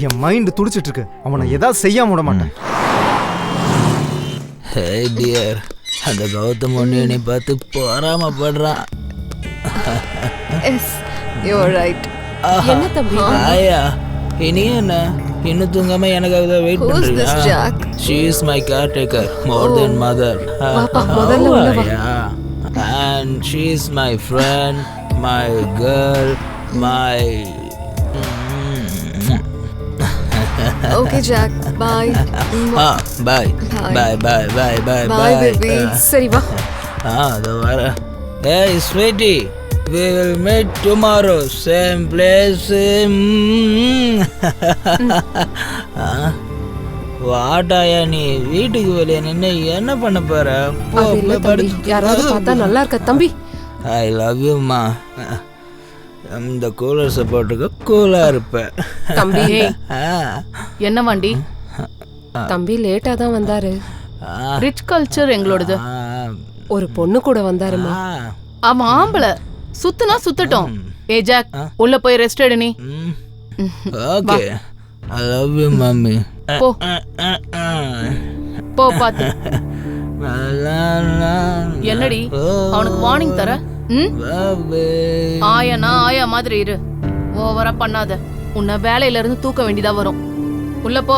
என் மைண்ட் துடிச்சிட்டு இருக்கு. அவனை ஏதாவது செய்யாம விட மாட்டேன். Hey dear. அந்த கௌதம் ஒன்று என்னை பார்த்து பொறாமப்படுறான். Yes you are right. என்ன தம்பி? ஆயா இனி என்ன இன்னும் தூங்காம எனக்காக தான் வெயிட் Who's this பண்றீங்க? Jack? She is my caretaker more than mother. வாப்பா, முதல்ல உள்ள வா. Yeah. And she is my friend, my girl, my Okay Jack, bye. Bye. Bye bye bye bye Bye baby. சரி வா. அதோ வர. Hey sweetie, we will meet tomorrow, same place. வாடாயா நீ வீட்டுக்கு வெளியே நின்று என்ன பண்ண போற? அது இல்ல தம்பி, யாராவது பார்த்தா நல்லா இருக்க தம்பி. ஐ லவ் யூ மா. இந்த கூலர் சப்போர்ட்டுக்கு கூலா இருப்பேன். தம்பி என்ன வண்டி? தம்பி லேட்டா தான் வந்தாரு. ரிச் கல்ச்சர் எங்களோடது. ஒரு பொண்ணு கூட வந்தாருமா. அவன் ஆம்பளை. சுத்துனா சுத்தட்டும். ஏ ஜாக், உள்ள போய் ரெஸ்ட் எடு நீ. Okay. I love you mummy. போ போ பாத்து. என்னடி அவனுக்கு வார்னிங் தர? ஆயானா ஆயா மாதிரி இரு. ஓவரா பண்ணாத. உன்னை வேலையில இருந்து தூக்க வேண்டியதா வரும். உள்ள போ.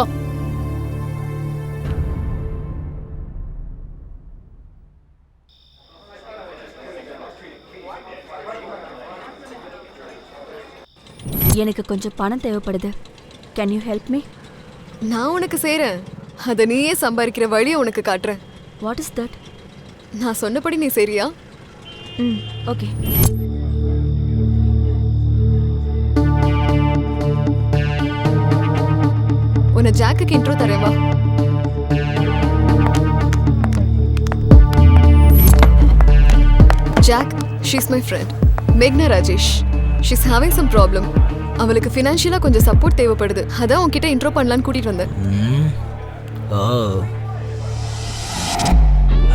எனக்கு கொஞ்சம் பணம் தேவைப்படுது. Can you help me? நான் உனக்கு செய்றேன். அதை நீயே சம்பாதிக்கிற வழியை உனக்கு காட்டுறேன். What is that? நான் சொன்னபடி நீ சரியா? ஓகே. உன்னை ஜாக்குக்கு இன்ட்ரோ தரேன் வா. ஜாக், ஷீஸ் மை ஃப்ரெண்ட் மேக்னா Rajesh. She's having some problem. அவளுக்கு ஃபினான்ஷியலாக கொஞ்சம் சப்போர்ட் தேவைப்படுது. அதான் உன்கிட்ட இன்ட்ரோ பண்ணலான்னு கூட்டிட்டு வந்தேன்.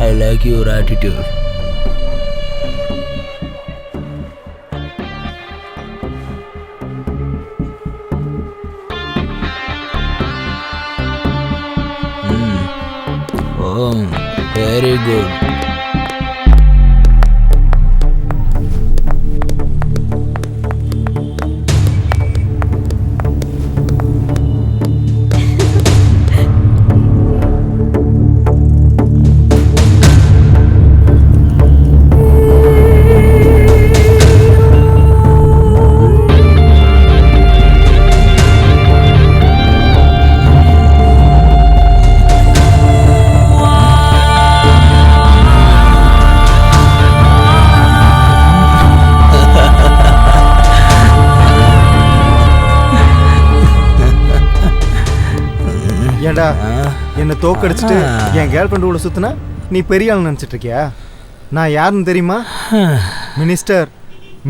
I like your attitude. Oh, very good. ஏண்டா என்னை தோக்கடிச்சிட்டு என் கேர்ள் ஃப்ரெண்டு கூட சுத்தினா நீ பெரிய ஆள் நினச்சிட்டு இருக்கியா? நான் யாருன்னு தெரியுமா?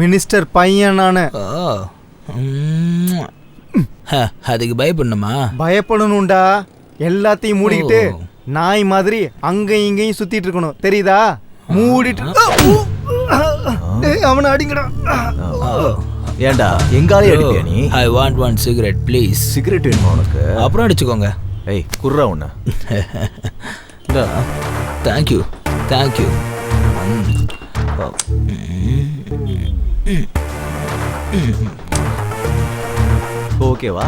மினிஸ்டர் பையன் நானு. அதுக்கு பயப்படணுமா? பயப்படணும்டா. எல்லாத்தையும் மூடிக்கிட்டு நாய் மாதிரி அங்கேயும் இங்கேயும் சுத்திட்டு இருக்கணும், தெரியுதா? மூடிட்டு அவனை அடிங்கடா. ஏண்டா எங்காலே அடிப்பியா நீ? I want one cigarette please. Cigarette வேணுமா உனக்கு? அப்புறம் அடிச்சுக்கோங்க. ஏய் குர்ரா உன்ன. Thank you thank you. ஓகேவா?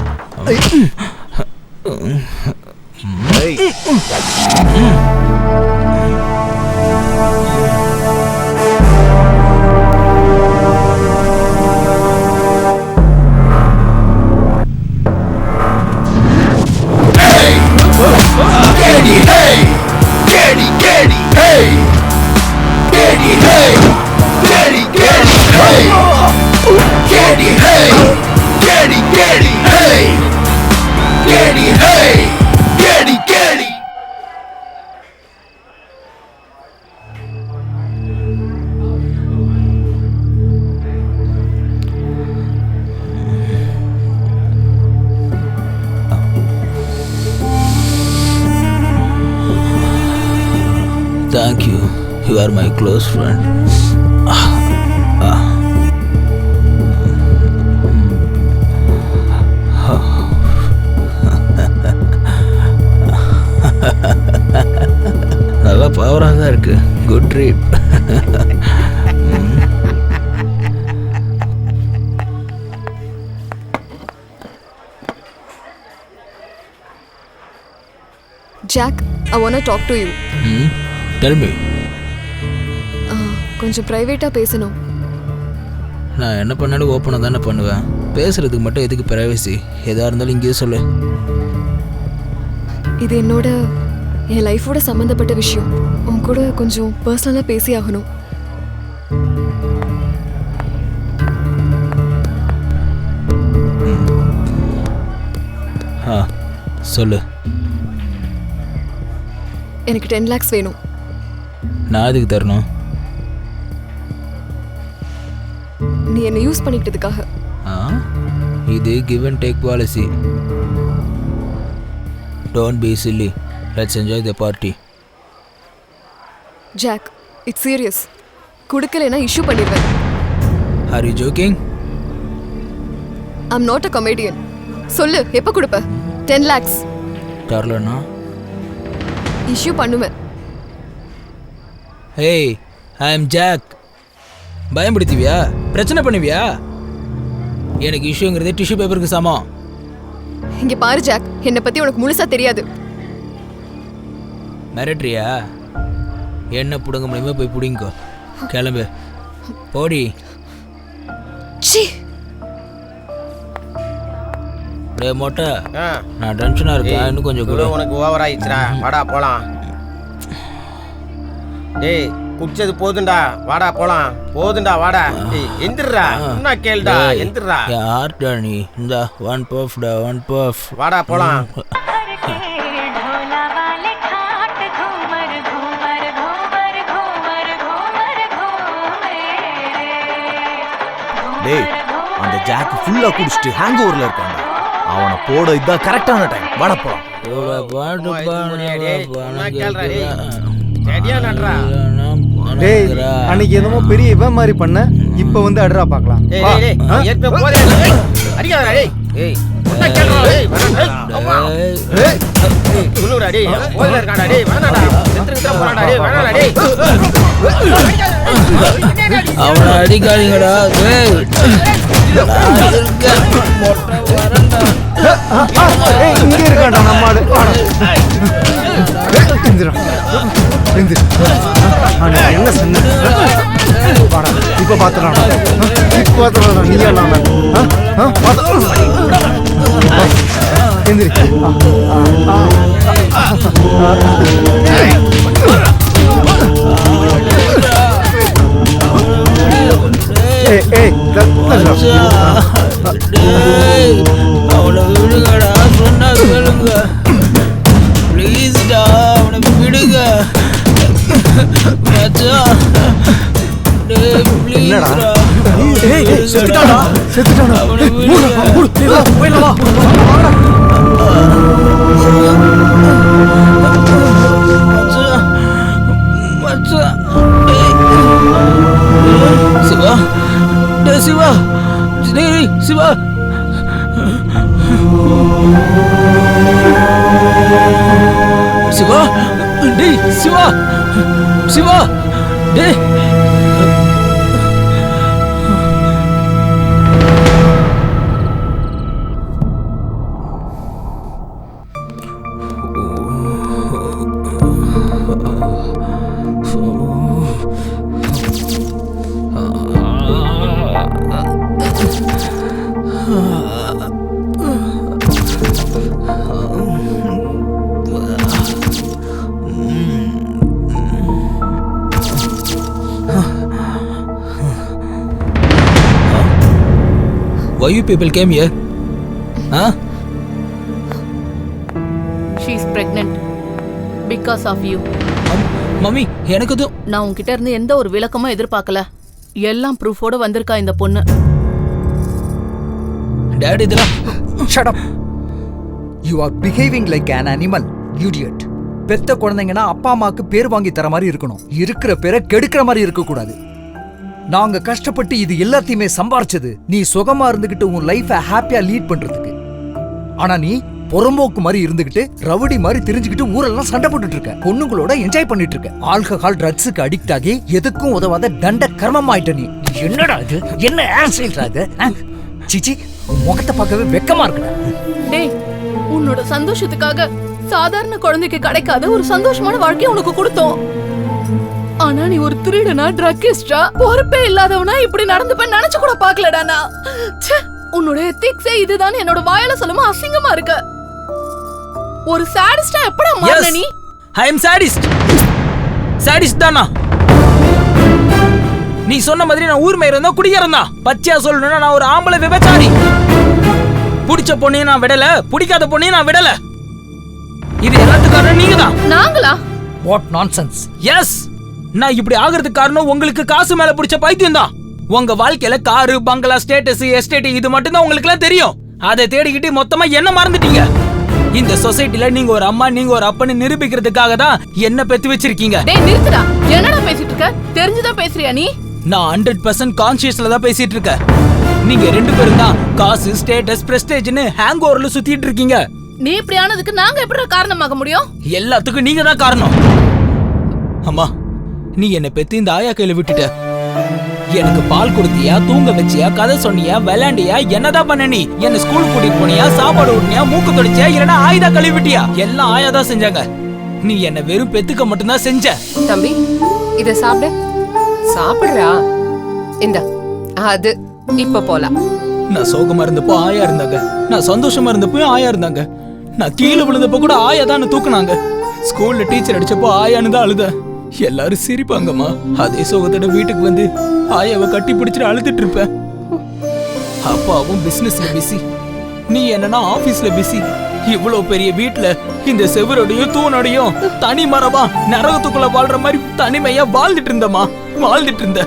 Thank you. You are my close friend. நல்லா பவராக தான் இருக்கு. Good trip. Jack, I want to talk to you. Tell me. கொஞ்சம் ப்ரைவேட்டாக பேசணும். நான் என்ன பண்ணாலும் ஓப்பனாக தானே பண்ணுவேன். பேசுறதுக்கு மட்டும் எதுக்கு பிரைவசி? எதாக இருந்தாலும் இங்கேயே சொல்லு. இது என் லைஃபோட சம்மந்தப்பட்ட விஷயம். உன் கூட கொஞ்சம் பர்சனலாக பேசி ஆகணும். சொல்லு. எனக்கு 10 lakhs வேணும். நான் அதுக்கு தரணும்? நீ என்னை யூஸ் பண்ணிக்கிட்டதுக்காக. இது give and take policy. Don't be silly. Let's enjoy the party. Jack, it's serious. கொடுக்கலைன்னா இஷ்யூ பண்ணிடுவேன். Are you joking? I'm not a comedian. சொல்லு, எப்போ கொடுப்ப? 10 lakhs. தரலண்ணா இஷ்யூ பண்ணுவேன். Hey, I am Jack. பயன்படுத்துவியா? பிரச்சனை பண்ணுவியா? எனக்கு இஷ்யூங்கிறது டிஷ்யூ பேப்பருக்கு சமம். இங்க பாரு ஜாக், என்னை பத்தி உனக்கு முழுசா தெரியாது. மிரட்ரியா? என்ன புடுங்க முடியுமா போய் புடிங்கோ. கிளம்பு, போடி. சி டேய் மொட்டை ஆ. நான் டென்ஷனா இருக்கேன் இன்னும் கொஞ்சம் கூட இவ்வளவு உனக்கு ஓவர் ஆயிடுச்சுடா வாடா போலாம் டேய் குடிச்சது போதுண்டா வாடா போலாம் போதுண்டா வாடா டேய் எந்திரடா என்ன கேளுடா எந்திரடா யார்டா நீ இந்த ஒன் பஃப்டா ஒன் பஃப் வாடா போலாம் டேய் அந்த ஜாக் ஃபுல்லா குடிச்சிட்டு ஹேங் ஓவர்ல இருக்கான்டா அவனை போட இதான் கரெக்டான டைம் வாடா போலாம் டேய் அன்னைக்கு என்னமோ பெரிய இவன் மாதிரி பண்ண இப்ப வந்து அட்ரா பார்க்கலாம் வா. அவனை அடிக்காதீங்கடா டேய் நான் இருக்கேன். மொட்டை வரேன்டா. ஏய், இங்க இருக்கான்டா நம்ம ஆளு. வாடா. எந்திரா. எந்திரு. நான் என்ன சொன்னேன்? வாடா. இப்ப பாத்துறான். இப்ப பாத்துறான். நீயா நான் எந்திரி. ஏய் ஏய் அவனை விடுங்கடா சொன்னா கேளுங்க ப்ளீஸ்டா அவனை விடுங்க மச்சான் டேய் ப்ளீஸ்டா ஏய் செத்துட்டானா செத்துட்டானா அவனை விடுங்க போயிடலாம் மச்சான் சிவா டேய் சிவா டேய் சிவா சிவா டேய் சிவா சிவா டேய் Why you people came here? Huh? She is pregnant because of you. Mummy எனக்கு நான் உன்கிட்ட இருந்து எந்த ஒரு விளக்கமும் எதிர்பார்க்கல எல்லாம் ப்ரூஃபோட வந்திருக்கா இந்த பொண்ணு டாடி இதெல்லாம் shut up you are behaving like an animal idiot பெத்த குழந்தைங்கன்னா அப்பா அம்மாக்கு பேர் வாங்கி தர மாதிரி இருக்கணும் இருக்கிற பேரை கெடுக்கிற மாதிரி இருக்க கூடாது நாங்க கஷ்டப்பட்டு இது எல்லாத்தையுமே சம்பாரிச்சது நீ சுகமா இருந்துகிட்டு உன் லைஃபை ஹாப்பியா லீட் பண்றதுக்கு ஆனா நீ புறம்போக்கு மாதிரி இருந்துகிட்டு ரவுடி மாதிரி தெரிஞ்சுக்கிட்டு ஊரெல்லாம் சண்டை போட்டுட்டு இருக்க பொண்ணுங்களோட என்ஜாய் பண்ணிட்டு இருக்க ஆல்கஹால் ட்ரக்ஸுக்கு அடிக்ட் ஆகி எதுக்கும் உதவாத தண்ட கர்மம் ஆயிட்ட நீ என்னடா இது என்ன ஆக்சிடென்ட் அது சிச்சி முகத்தை பார்க்கவே வெக்கமா இருக்குடா டேய் உன்னோட சந்தோஷத்துக்காக சாதாரண குழந்தைக்கு கிடைக்காத ஒரு சந்தோஷமான வாழ்க்கையை உனக்கு கொடுத்தோம் ஆனா நீ ஒரு திருடனா ட்ரக்கிஸ்டா பொறுப்பே இல்லாதவனா இப்படி நடந்துப்பேன்னு நினைச்சு கூட பாக்கலடா நான் உன்னோட எத்திக்ஸே இதுதான் என்னோட வாயால சொல்லுமா அசிங்கமா இருக்கு ஒரு சாடிஸ்டா எப்படா மாறன நீ ஐ அம் சாடிஸ்ட் சாடிஸ்ட் தானா நீ சொன்ன மாதிரி நான் ஊர் மேயர் இருந்தா குடிகாரன் தான் பச்சையா சொல்லணும்னா நான் ஒரு ஆம்பளை விபச்சாரி பிடிச்ச பொண்ணையும் நான் விடல பிடிக்காத பொண்ணையும் நான் விடல இது எல்லாத்துக்காரரும் நீங்க தான் நாங்களா வாட் நான்சென்ஸ் எஸ் நான் இப்படி ஆகிறதுக்கு காரணம் உங்களுக்கு காசு மேல பிடிச்ச பைத்தியம் தான் உங்க வாழ்க்கையில காரு பங்களா ஸ்டேட்டஸ் எஸ்டேட் இது மட்டும் தான் உங்களுக்கு எல்லாம் தெரியும் அதை தேடிக்கிட்டு மொத்தமா என்ன மறந்துட்டீங்க இந்த சொசைட்டில நீங்க ஒரு அம்மா நீங்க ஒரு அப்பன்னு நிரூபிக்கிறதுக்காக தான் என்ன பெத்து வச்சிருக்கீங்க டேய் நிறுத்துடா என்னடா பேசிட்டு இருக்க தெரிஞ்சுதான் பேசுறியா நீ நான் 100% கான்ஷியஸ்ல தான் பேசிட்டு இருக்கேன் நீங்க ரெண்டு பேரும் தான் காசு ஸ்டேட்டஸ் பிரஸ்டேஜ்னு ஹேங் ஓவர்ல சுத்திட்டு இருக்கீங்க நீ இப்படி ஆனதுக்கு நாங்க எப்படி காரணமாக முடியும் எல்லாத்துக்கும் நீங்க தான் காரணம் அம்மா நீ என்ன பெத்து இந்த ஆயா கையில விட்டுட்ட எனக்கு பால் கொடுத்தியா தூங்க வச்சியா கதை சொன்னியா விளையாண்டியா என்னதான் பண்ண நீ என்ன ஸ்கூல் கூட்டிட்டு போனியா சாப்பாடு ஊட்டினியா மூக்கு தொடிச்சியா இல்லனா ஆயுதா கழுவி விட்டியா எல்லாம் ஆயாதான் செஞ்சாங்க நீ என்ன வெறும் பெத்துக்க மட்டும்தான் செஞ்ச தம்பி இத சாப்பிடு சாப்பிடுறா இந்த அது இப்ப போலாம் நான் சோகமா இருந்தப்போ ஆயா இருந்தாங்க, நான் சந்தோஷமா இருந்தப்போ ஆயா இருந்தாங்க, நான் கீழே விழுந்தப்போ கூட ஆயா தான் தூக்குனாங்க. ஸ்கூல்ல டீச்சர் அடிச்சப்போ ஆயான்னு தான் அழுத. எல்லாரும் சிரிப்பாங்கம்மா. அதே சோகத்தோட வீட்டுக்கு வந்து ஆயாவை கட்டி பிடிச்சிட்டு அழுதுட்டு இருப்பேன். அப்பாவும் பிசினஸ்ல பிஸி, நீ என்னன்னா ஆபீஸ்ல பிஸி. இவ்வளவு பெரிய வீட்டுல இந்த செவரோடையும் தூணோடையும் தனி மரமா நரகத்துக்குள்ள வாழ்ற மாதிரி தனிமையா வாழ்ந்துட்டு இருந்தமா, வாழ்ந்துட்டு இருந்த.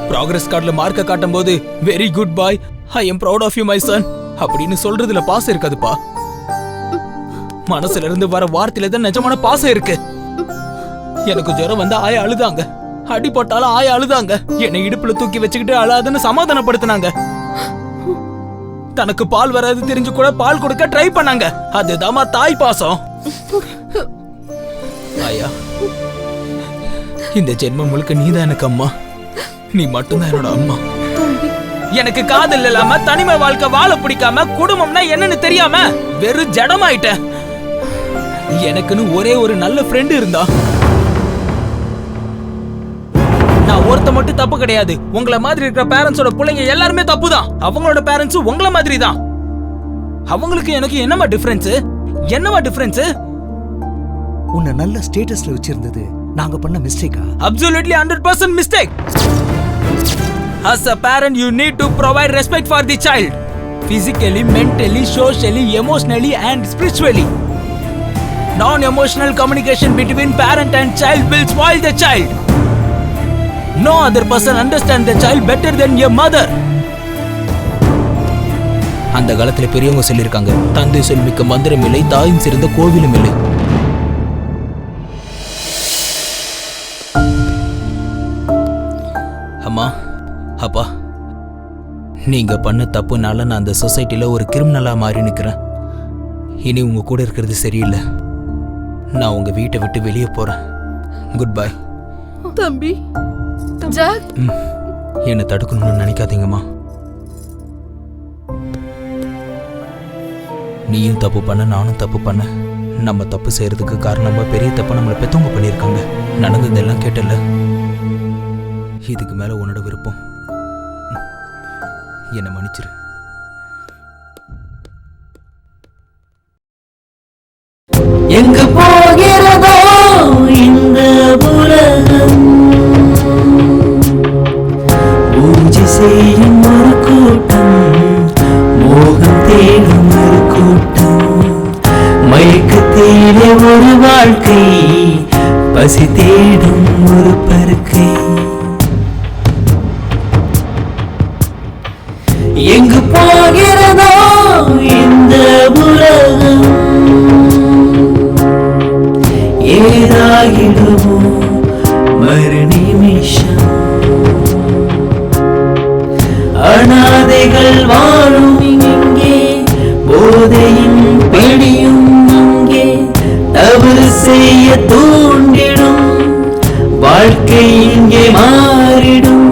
ப்ராக்ரஸ் கார்டுல மார்க்க காட்டும் போது very good boy, I am proud of you my son அப்படின்னு சொல்றதுல பாசம் இருக்காதுப்பா. மனசுல இருந்து வர வார்த்தையில தான் நிஜமான பாசம் இருக்கு. எனக்கு ஜுரம் வந்து ஆயா அழுதாங்க, அடிபட்டாலும் ஆயா அழுதாங்க, என்னை இடுப்புல தூக்கி வச்சுக்கிட்டு அழாதுன்னு சமாதானப்படுத்தினாங்க. தனக்கு பால் வராது தெரிஞ்சு கூட பால் கொடுக்க ட்ரை பண்ணாங்க. அதுதாமா தாய் பாசம். ஆயா, இந்த ஜென்மம் முழுக்க நீதான் எனக்கு அம்மா, நீ மட்டும்தான் என்னோட அம்மா. எனக்கு காதல் இல்லாம தனிமை வாழ்க்கை வாழ பிடிக்காம குடும்பம்னா என்னன்னு தெரியாம வெறும் ஜடமாயிட்டேன். எனக்குன்னு ஒரே ஒரு நல்ல ஃப்ரெண்ட் இருந்தா. நான் ஒருத்த மட்டும் தப்பு கிடையாது. உங்கள மாதிரி இருக்கிற பேரண்ட்ஸோட பிள்ளைங்க எல்லாருமே தப்பு தான். அவங்களோட பேரண்ட்ஸ் உங்கள மாதிரி தான். அவங்களுக்கு எனக்கு என்னமா டிஃபரன்ஸ்? என்னமா டிஃபரன்ஸ்? உன்னை நல்ல ஸ்டேட்டஸ்ல வச்சிருந்தது நாங்க பண்ண மிஸ்டேக்கா? Absolutely 100% mistake. As a parent, you need to provide respect for the child, physically, mentally, socially, emotionally, and spiritually. Non-emotional communication between parent and child will spoil the child. No other person understands the child better than your mother. அந்த காலத்துல பெரியவங்க சொல்லியிருக்காங்க, தந்தை சொல்மிக்க மந்திரம் இல்லை, தாயின் சிறந்த கோவிலும் இல்லை. அம்மா, அப்பா, நீங்க பண்ண தப்புனால நான் அந்த சொசைட்டில ஒரு கிரிமினலா மாறி நிக்கிறேன். இனி உங்க கூட இருக்கிறது சரியில்லை. நான் உங்க வீட்டை விட்டு வெளியே போறேன். Good bye. தம்பி ஜாக், என்னை தடுக்கணும்னு நினைக்காதீங்கம்மா. நீயும் தப்பு பண்ண, நானும் தப்பு பண்ண. நம்ம தப்பு செய்யறதுக்கு காரணமா பெரிய தப்பு நம்மளை பெத்தவங்க பண்ணியிருக்காங்க. நடந்ததெல்லாம் கேட்டல. இதுக்கு மேல உன்னோட விருப்பம். என்னை மன்னிச்சிரு. எங்கு போகிறதோ இந்த உலகம், பூஜை செய்யும் ஒரு கூட்டம், மோகம் தேடும் ஒரு கூட்டம், மயக்கத்திலே ஒரு வாழ்க்கை, பசி தேடும் ஒரு பருக்கை. எங்கு போகிறதோ இந்த உலகம், ஏதாகிடுமோ மறு நிமிஷம், அனாதைகள் வாழும் இங்கே, போதையும் பிடியும் இங்கே, தவறு செய்ய தூண்டிடும் வாழ்க்கை இங்கே மாறிடும்.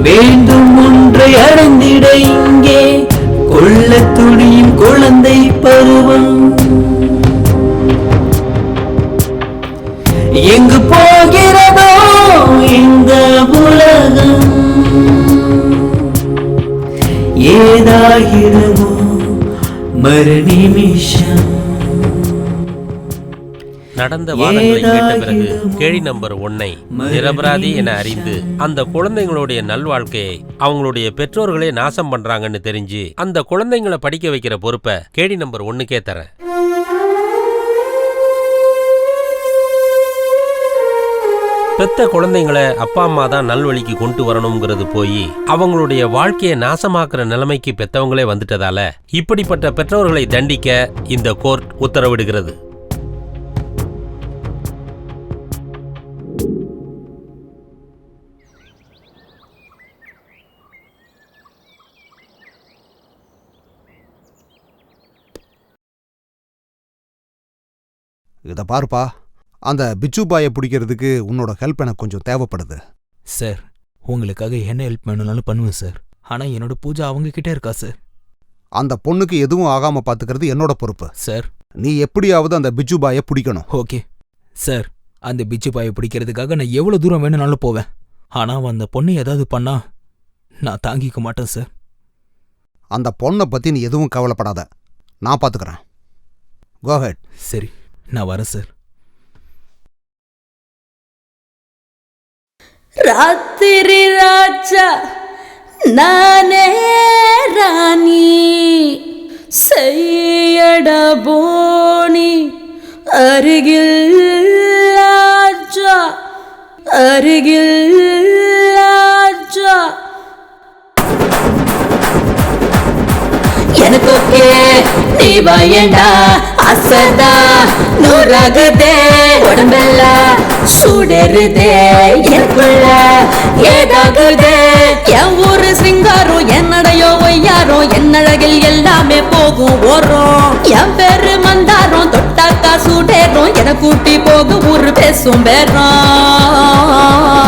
வேண்டும் ஒன்றை அடைந்திட இங்கே, கொள்ள துணியும் குழந்தை பருவம். எங்கு போகிறதோ இந்த உலகம், ஏதாகிடுமோ மறு நிமிஷம். நடந்த வாதங்களை கேட்ட பிறகு கேள்வி நம்பர் 1 நிரபராதி என அறிந்து அந்த குழந்தைங்களுடைய நல்வாழ்க்கையை அவங்களுடைய பெற்றோர்களே நாசம் பண்றாங்கன்னு தெரிஞ்சு அந்த குழந்தைங்களை படிக்க வைக்கிற பொறுப்பை கேள்வி நம்பர் 1க்கே தரேன். பெத்த குழந்தைங்களை அப்பா அம்மா தான் நல்வழிக்கு கொண்டு வரணுங்கிறது போய் அவங்களுடைய வாழ்க்கையை நாசமாக்குற நிலைமைக்கு பெத்தவங்களே வந்துட்டதால இப்படிப்பட்ட பெற்றோர்களை தண்டிக்க இந்த கோர்ட் உத்தரவிடுகிறது. இதை பாருப்பா, அந்த பிச்சு பாயை பிடிக்கிறதுக்கு உன்னோட ஹெல்ப் எனக்கு கொஞ்சம் தேவைப்படுது. சார், உங்களுக்காக என்ன ஹெல்ப் வேணும்னாலும் பண்ணுவேன் சார். ஆனால் என்னோட பூஜா அவங்க கிட்டே இருக்கா சார். அந்த பொண்ணுக்கு எதுவும் ஆகாம பாத்துக்கிறது என்னோட பொறுப்பு சார். நீ எப்படியாவது அந்த பிச்சு பாயை பிடிக்கணும். ஓகே சார், அந்த பிச்சு பாயை பிடிக்கிறதுக்காக நான் எவ்வளோ தூரம் வேணும்னாலும் போவேன். ஆனால் அந்த பொண்ணு ஏதாவது பண்ணா நான் தாங்கிக்க மாட்டேன் சார். அந்த பொண்ணை பற்றி நீ எதுவும் கவலைப்படாத, நான் பார்த்துக்கிறேன். கோ ஹெட். சரி, நான் வரேன் சார். ராத்திரி ராஜா நானே ராணி செய்யட போனி அருகில் ராஜா அருகில் ராஜா எனக்கு ஓகே நீ பயண்டா அசதா நூறாகுதே உடம்பெல்லாம் சுடருதே எனக்குள்ள ஏதாகுதே என் ஊரு சிங்காரம் என்னடையோ ஒய்யாரோ என்னழகில் எல்லாமே போகும் ஓரம் என் பேரு மந்தாரம் தொட்டாக்கா சூடேறும் என கூட்டி போகும் ஊரு பேசும் பேரம்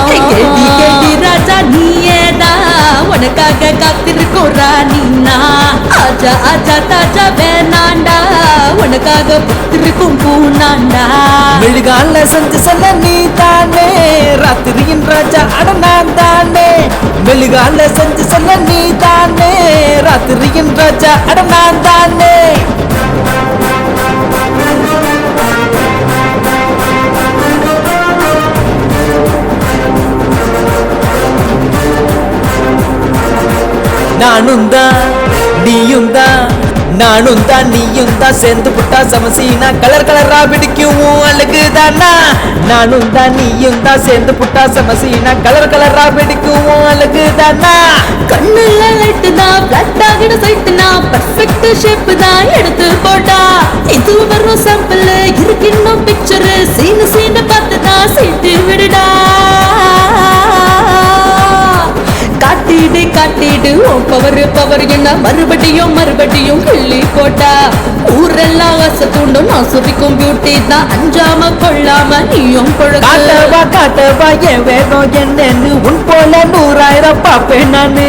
கேட்டி கேட்டி ராஜா நீயேதா உனக்காக காத்திருக்கோம் ராணினா ஆஜா ஆஜா தாஜா வேணாண்டா உனக்காக புத்திருக்கும் பூனாண்டா மெழுகால செஞ்சு சொல்ல நீ தானே ராத்திரியின் ராஜா அடனான் தானே மெழுகால செஞ்சு சொல்ல நீ தானே ராத்திரியின் ராஜா அடனான் தானே நானும் தான் நீயும் தான் நானும் தான் நீயும் தான் சேர்ந்து புட்டா சமசீனா கலர் கலரா பிடிக்கும் அழகுதானா நானும் தான் நீயும் தான் சேர்ந்து புட்டா சமசீனா கலர் கலரா பிடிக்கும் அழகுதானா கண்ணுல லைட் தான் பிளாட் ஆகிட சைட் தான் பெர்ஃபெக்ட் ஷேப் தான் எடுத்து போட்டா இது வரும் சாம்பிள் இருக்கு இன்னும் பிக்சர் சீனு சீனு பார்த்து தான் சீட்டு விடுடா காட்டிடு காட்டிடு உன் பவர் பவர் என்ன மறுபடியும் மறுபடியும் கிள்ளி போட்டா ஊரெல்லாம் ஆசை தூண்டும் நான் சுரிக்கும் பியூட்டி தான் அஞ்சாம கொள்ளாம நீயும் காட்டவா காட்டவா என் வேணும் என்னன்னு உன் போல 100,000 பாப்பேன் நானு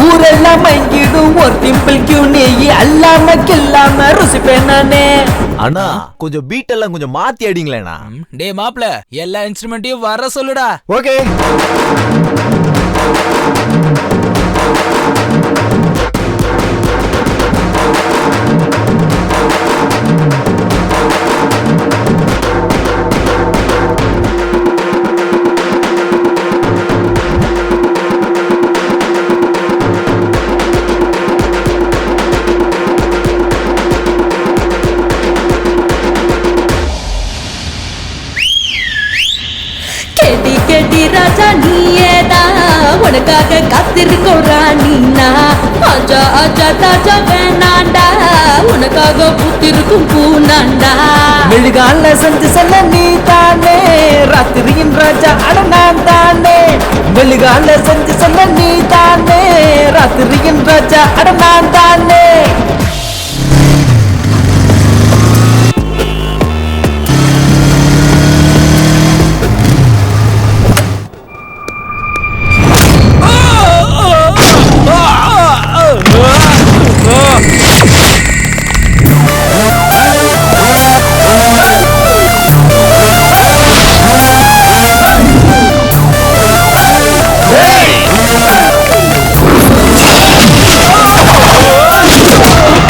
ஊரெல்லாம் மயங்கிடும் ஒரு டிம்பிள் கியூ நீ அல்லாம கில்லாம ருசிப்பேன் நானே. அண்ணா கொஞ்சம் பீட் எல்லாம் கொஞ்சம் மாத்தி அடிங்களேண்ணா. டே மாப்ள எல்லா இன்ஸ்ட்ருமெண்ட்டையும் வர சொல்லுடா. ஓகே. கேட்டி கேட்டி ராஜா நீயேதா உனக்காக காத்திருக்கோம் ராணினா ஆஜா ஆஜா தாஜா வேணாண்டா உனக்காக பூத்திருக்கும் பூனாண்டா மெழுகால செஞ்சு சொல்ல நீ தானே ராத்திரியின் ராஜா அடனான் தானே மெழுகால செஞ்சு சொல்ல நீ தானே ராத்திரியின் ராஜா அடனான் தானே Hey!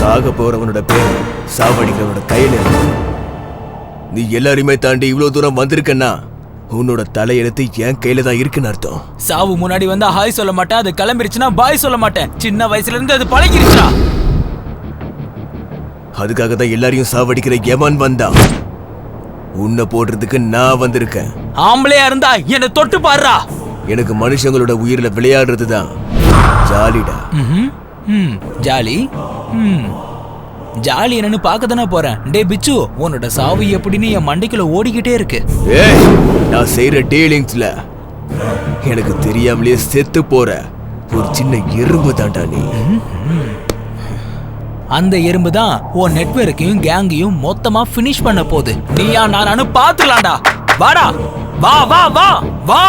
சாக போறவனோட பேர் சாவடிக்கிறவனோட கையில இருக்கு. நீ எல்லாரையுமே தாண்டி இவ்வளவு தூரம் வந்திருக்கன்னா உன்னோட தலையெழுத்து என் கையில தான் இருக்குன்னு அர்த்தம். சாவு முன்னாடி வந்தா ஹாய் சொல்ல மாட்டேன், அது கிளம்பிருச்சுன்னா பாய் சொல்ல மாட்டேன். சின்ன வயசுல இருந்து அது பழகிருச்சா. அதுக்காக தான் எல்லாரையும் சாவடிக்கிற எவன் வந்தா உன்னை போடுறதுக்கு நான் வந்திருக்கேன். ஆம்பளையா இருந்தா என்ன தொட்டு பாடுறா. எனக்கு மனுஷங்களோட உயிரில விளையாடுறது தான் ஜாலிடா. ஜாலி ஜாலி என்னன்னு பார்க்க தானே போறேன். டே பிச்சு, உன்னோட சாவு எப்படின்னு என் மண்டைக்குள்ள ஓடிக்கிட்டே இருக்கு. ஏய், நான் செய்யற டீலிங்ஸ்ல எனக்கு தெரியாமலே செத்து போற ஒரு சின்ன எறும்பு தாண்டா நீ. அந்த எறும்பு தான் உன் நெட்வொர்க்கையும் கேங்கையும் மொத்தமா ஃபினிஷ் பண்ண போகுது. நீயா நானு பாத்துக்கலாம்டா. வாடா, வா வா வா வா.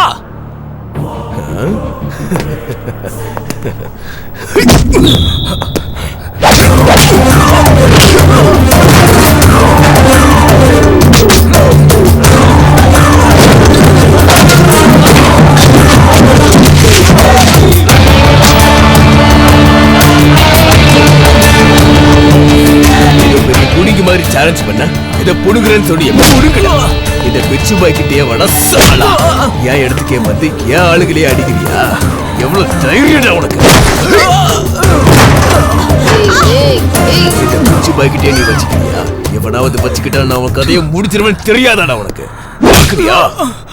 புடிங்க மாதிரி சேலஞ்ச் பண்ண இதை புடுங்குறேன்னு சொல்லி புடுங்கலாம். இந்த பிச்சு பாய்க்கிட்டே வட சாலா என் இடத்துக்கே வந்து ஏன் ஆளுகளே அடிக்கிறியா? எவ்வளவு தைரியடா உனக்கு? இந்த பிச்சு பாய்க்கிட்டே நீ வச்சுக்கிறியா? எவனாவது வச்சுக்கிட்டா நான் உன் கதையை முடிச்சிருவேன் தெரியாதாடா உனக்கு?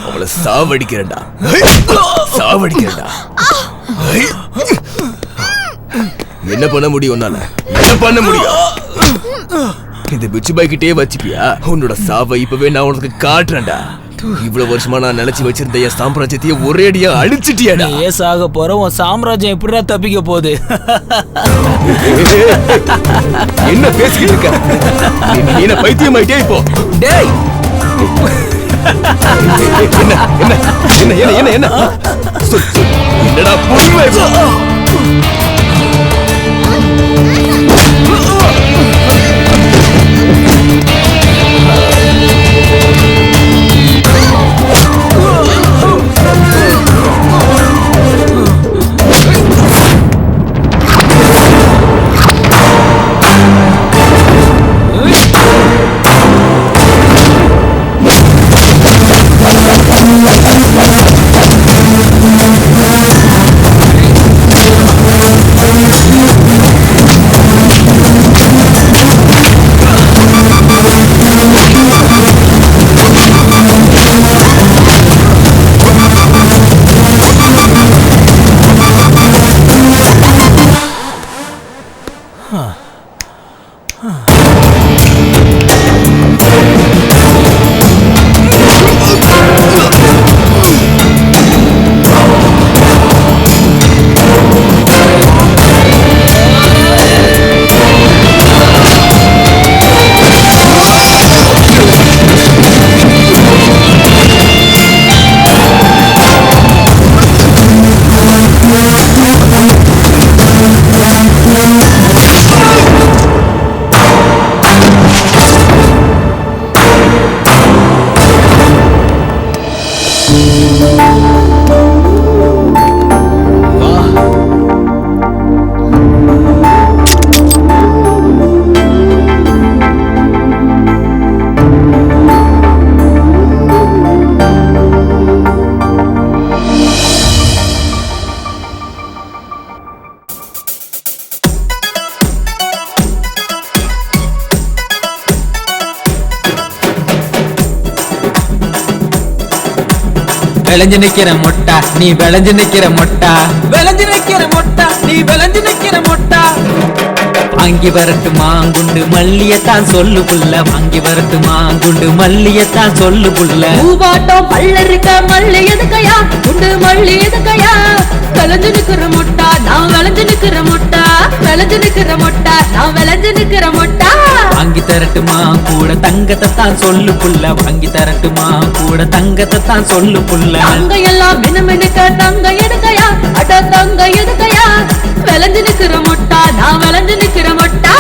அவளை சாவடிக்கிறேன்டா, சாவடிக்கிறேன்டா. என்ன பண்ண முடியும் உன்னால? என்ன பண்ண முடியும்? இந்த பிச்சு பாய்க்கிட்டே வச்சுப்பியா? உன்னோட சாவை இப்பவே நான் உனக்கு காட்டுறேன்டா. இவ்வளவு வருஷமா நான் நினைச்சு வச்சிருந்த என் சாம்ராஜ்யத்தையே ஒரேடியா அழிச்சிட்டியாடா. ஏசாக போற உன் சாம்ராஜ்யம் எப்படிடா தப்பிக்க போகுது? என்ன பேசிக்கிட்டு இருக்க? நீ என்ன பைத்தியமாயிட்டே இப்போ? டேய், என்ன என்ன என்ன என்ன என்ன என்ன என்னடா பொறுமை? விளைஞ்சு நிக்கிற மொட்டா நீ விளைஞ்சு நிக்கிற மொட்டா, விளைஞ்சு நிக்கிற மொட்டா நீ விளைஞ்சு நிக்கிற மொட்டா. வாங்கி வரட்டுமா குண்டு மல்லியத்தான் சொல்லு புள்ள, வாங்கி வரட்டுமா குண்டு மல்லியத்தான் சொல்லு புள்ள. பூவாட்டம் பள்ள இருக்க மல்லி எதுக்கையா, குண்டு மல்லி எதுக்கையா. விளைஞ்சு நிக்கிற மொட்டா நான் விளைஞ்சு நிக்கிற மொட்டா, விளைஞ்சு நிக்கிற மொட்டா நான் விளைஞ்சு நிக்கிற மொட்டா. வாங்கி தரட்டுமா கூட தங்கத்தை தான் சொல்லு புள்ள, வாங்கி தரட்டுமா கூட தங்கத்தை தான் சொல்லு புள்ள. தங்க எல்லாம் மினுமினுக்க தங்க எதுக்கையா, அட தங்க எதுக்கையா. விளைஞ்சு நிக்கிற மொட்டா நான் விளைஞ்சு நிக்கிற மொட்டா.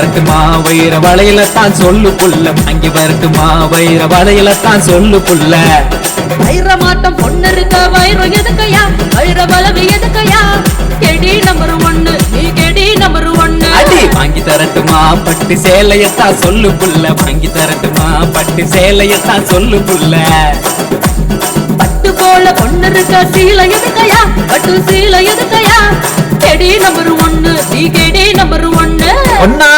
வரட்டுமா வைர வளையல தான் சொல்லு புள்ள வாங்கி வரட்டுமா வைர வளையல தான் சொல்லு புள்ள வைரமாட்டம் பொண்ணு இருக்க வைரம் எதுக்கையா வைர வளவு எதுக்கையா கெடி நம்பர் 1 நீ கெடி நம்பர் 1 அடி வாங்கி தரட்டுமா பட்டு சேலையத்தான் சொல்லு புள்ள வாங்கி தரட்டுமா பட்டு சேலையத்தான் சொல்லு புள்ள பட்டு போல பொண்ணு இருக்க சீலை எதுக்கையா பட்டு சீலை எதுக்கையா கெடி நம்பர் 1 நீ கெடி நம்பர் 1 ஒன்னா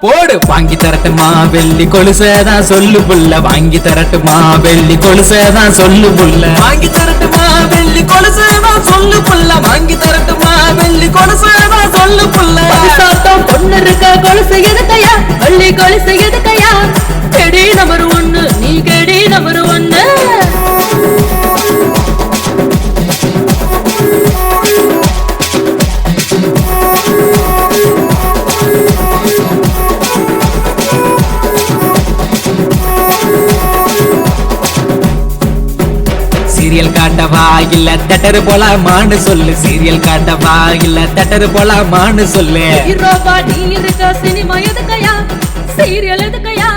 போடு வாங்கி தரட்டுமா வெள்ளி கொலுசதான் சொல்லு புள்ள வாங்கி தரட்டுமா வெள்ளி கொலுசதான் சொல்லு புள்ள வாங்கி தரட்டுமா வெள்ளி கொலுசதான் சொல்லு புள்ள வாங்கி தரட்டுமா வெள்ளி கொலுசதான் சொல்லு புள்ள சாத்தம் பொண்ணு இருக்க கொலுசு எதுக்கையா வெள்ளி கொலுசு எதுக்கையா கெடி நம்பர் 1 நீ கெடி நம்பர் 1 சீரியல் காட்டவா இல்ல தட்டரு போலாமான்னு சொல்லு சீரியல் காட்டவா இல்ல தட்டரு போலாமான்னு சொல்லு ஹீரோவா நீ இருக்க சினிமா எதுக்கையா சீரியல் எதுக்கையா